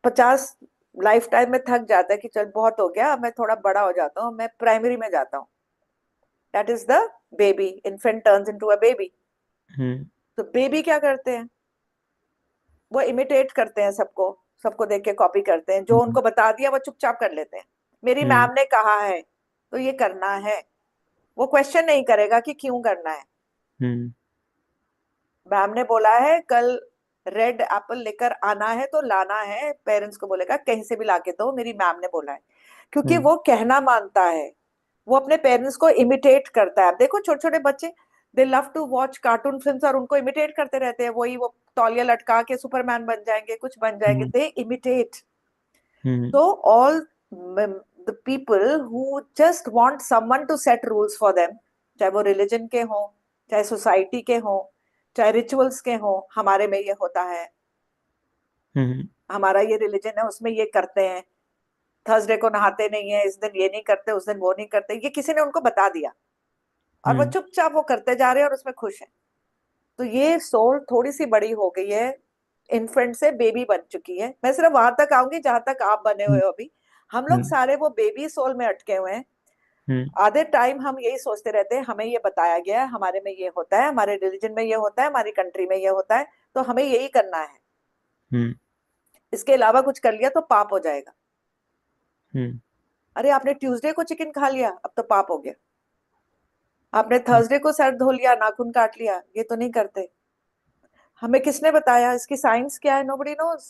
Speaker 1: 50 लाइफ टाइम में थक जाता है कि चल बहुत हो गया, मैं थोड़ा बड़ा हो जाता हूँ, मैं प्राइमरी में जाता हूँ, that is the baby, infant turns into a baby. तो बेबी क्या करते हैं? वो इमिटेट करते हैं सबको, सबको देख के कॉपी करते हैं, जो उनको बता दिया वो चुपचाप कर लेते हैं। मेरी मैम ने कहा है तो ये करना है, वो क्वेश्चन नहीं करेगा कि क्यों करना है। मैम ने बोला है कल रेड एप्पल लेकर आना है तो लाना है, पेरेंट्स को बोलेगा कहीं से भी लाके दो, मेरी मैम ने बोला है, क्योंकि वो कहना मानता है, वो अपने पेरेंट्स को इमिटेट करता है। आप देखो छोटे छोटे बच्चे, they love to watch cartoon films और उनको इमिटेट करते रहते हैं, वही वो तौलिया लटका के सुपरमैन बन जाएंगे, कुछ बन जाएंगे, दे इमिटेट। तो all the people who just want someone to set rules for them, चाहे वो रिलीजन के हों, चाहे सोसाइटी के हों, चाहे रिचुअल्स के हों, हमारे में ये होता है, हमारा ये रिलीजन है उसमें ये करते हैं, थर्सडे को नहाते नहीं है, इस दिन ये नहीं करते, उस दिन वो नहीं करते, ये किसी ने उनको बता दिया और वो चुपचाप वो करते जा रहे हैं और उसमें खुश है। तो ये सोल थोड़ी सी बड़ी हो गई है, इन्फेंट से बेबी बन चुकी है। मैं सिर्फ वहां तक आऊंगी जहां तक आप बने हुए हो अभी। हम लोग सारे वो बेबी सोल में अटके हुए हैं। आधे टाइम हम यही सोचते रहते हैं हमें ये बताया गया है, हमारे में ये होता है, हमारे रिलीजन में ये होता है, हमारी कंट्री में ये होता है, तो हमें यही करना है, इसके अलावा कुछ कर लिया तो पाप हो जाएगा। अरे आपने ट्यूसडे को चिकन खा लिया, अब तो पाप हो गया। आपने थर्सडे को सर धो लिया, नाखून काट लिया, ये तो नहीं करते। हमें किसने बताया? इसकी साइंस क्या है? Nobody knows,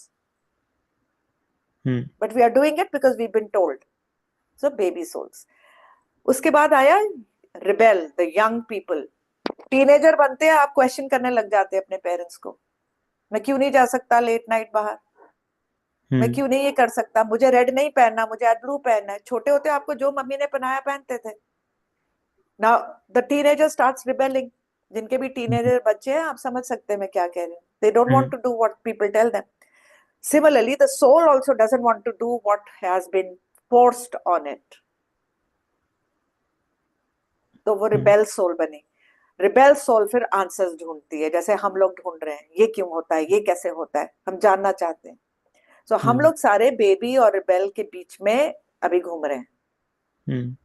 Speaker 1: but we are doing it because we been told. So baby souls. उसके बाद आया rebel, the young people. Teenager बनते हैं, आप क्वेश्चन करने लग जाते हैं अपने पेरेंट्स को, मैं क्यों नहीं जा सकता लेट नाइट बाहर, मैं क्यों नहीं ये कर सकता, मुझे रेड नहीं पहनना, मुझे आज ब्लू पहनना है। छोटे होते आपको जो मम्मी ने पहनाया पहनते थे। Now the teenager starts rebelling. जिनके भी टीनेजर बच्चे हैं, आप समझ सकते हैं मैं क्या कह रही हूँ। They don't want to do what people tell them. Similarly, the soul also doesn't want to do what has been forced on it. तो वो रिबेल सोल बनी। रिबेल सोल फिर आंसर्स ढूंढती है, जैसे हम लोग ढूंढ रहे हैं, ये क्यों होता है, ये कैसे होता है, हम जानना चाहते हैं। सो हम लोग सारे बेबी और रिबेल के बीच में अभी घूम रहे हैं।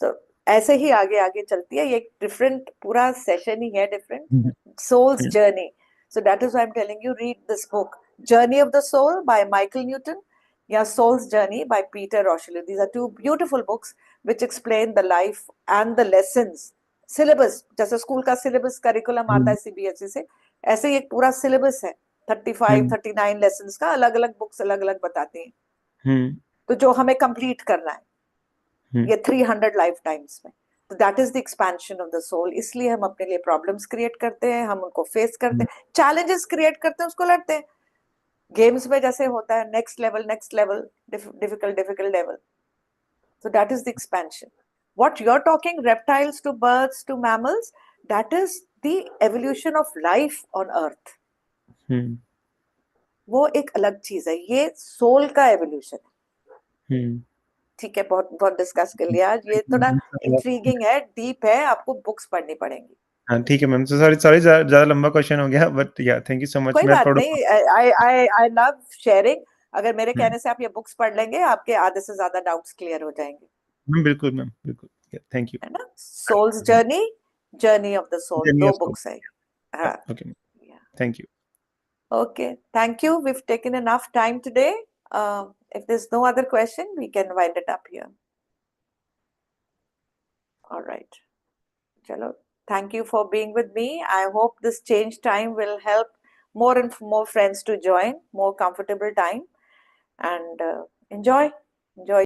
Speaker 1: तो ऐसे ही आगे आगे चलती है ये, डिफरेंट पूरा सेशन ही है, different souls journey. So that is why I'm telling you, read this book, Journey of the Soul by Michael Newton, या Soul's Journey by Peter Rochelle. These are two beautiful books which explain the life and the lessons. Syllabus, जैसे school का syllabus curriculum आता है CBSE से, ऐसे ही एक पूरा syllabus है, 35-39 lessons का, अलग अलग books अलग अलग बताती हैं। तो जो हमें complete करना है ये 300 लाइफ टाइम्स में, तो that is the expansion of the soul. इसलिए हम अपने लिए प्रॉब्लम्स क्रिएट करते हैं, हम उनको फेस करते हैं, चैलेंजेस क्रिएट करते हैं, उसको लड़ते हैं. गेम्स में जैसे होता है next level, difficult level. So that is the expansion. What you're talking, reptiles to birds to mammals, that is the evolution of life on earth. वो एक अलग चीज है. ये सोल का एवोल्यूशन है. ठीक है, बहुत बहुत डिस्कस कर लिया. ये थोड़ा इंट्रीगिंग है, डीप है, आपको बुक्स पढ़नी पड़ेंगी.
Speaker 4: हाँ ठीक है मैम. सॉरी ज्यादा लंबा क्वेश्चन हो गया, बट या थैंक यू सो मच.
Speaker 1: कोई बात नहीं. I love sharing. अगर मेरे कहने से आप ये बुक्स पढ़ लेंगे, आपके आधे से ज्यादा डाउट्स क्लियर हो जाएंगे.
Speaker 4: बिल्कुल मैम, बिल्कुल. Thank you.
Speaker 1: है ना. Souls journey of the soul, 2 books है. हाँ.
Speaker 4: Okay, thank you.
Speaker 1: Okay, thank you. We've taken enough time today. If there's no other question, we can wind it up here. All right. Chalo. Thank you for being with me. I hope this change time will help more and more friends to join, more comfortable time, and enjoy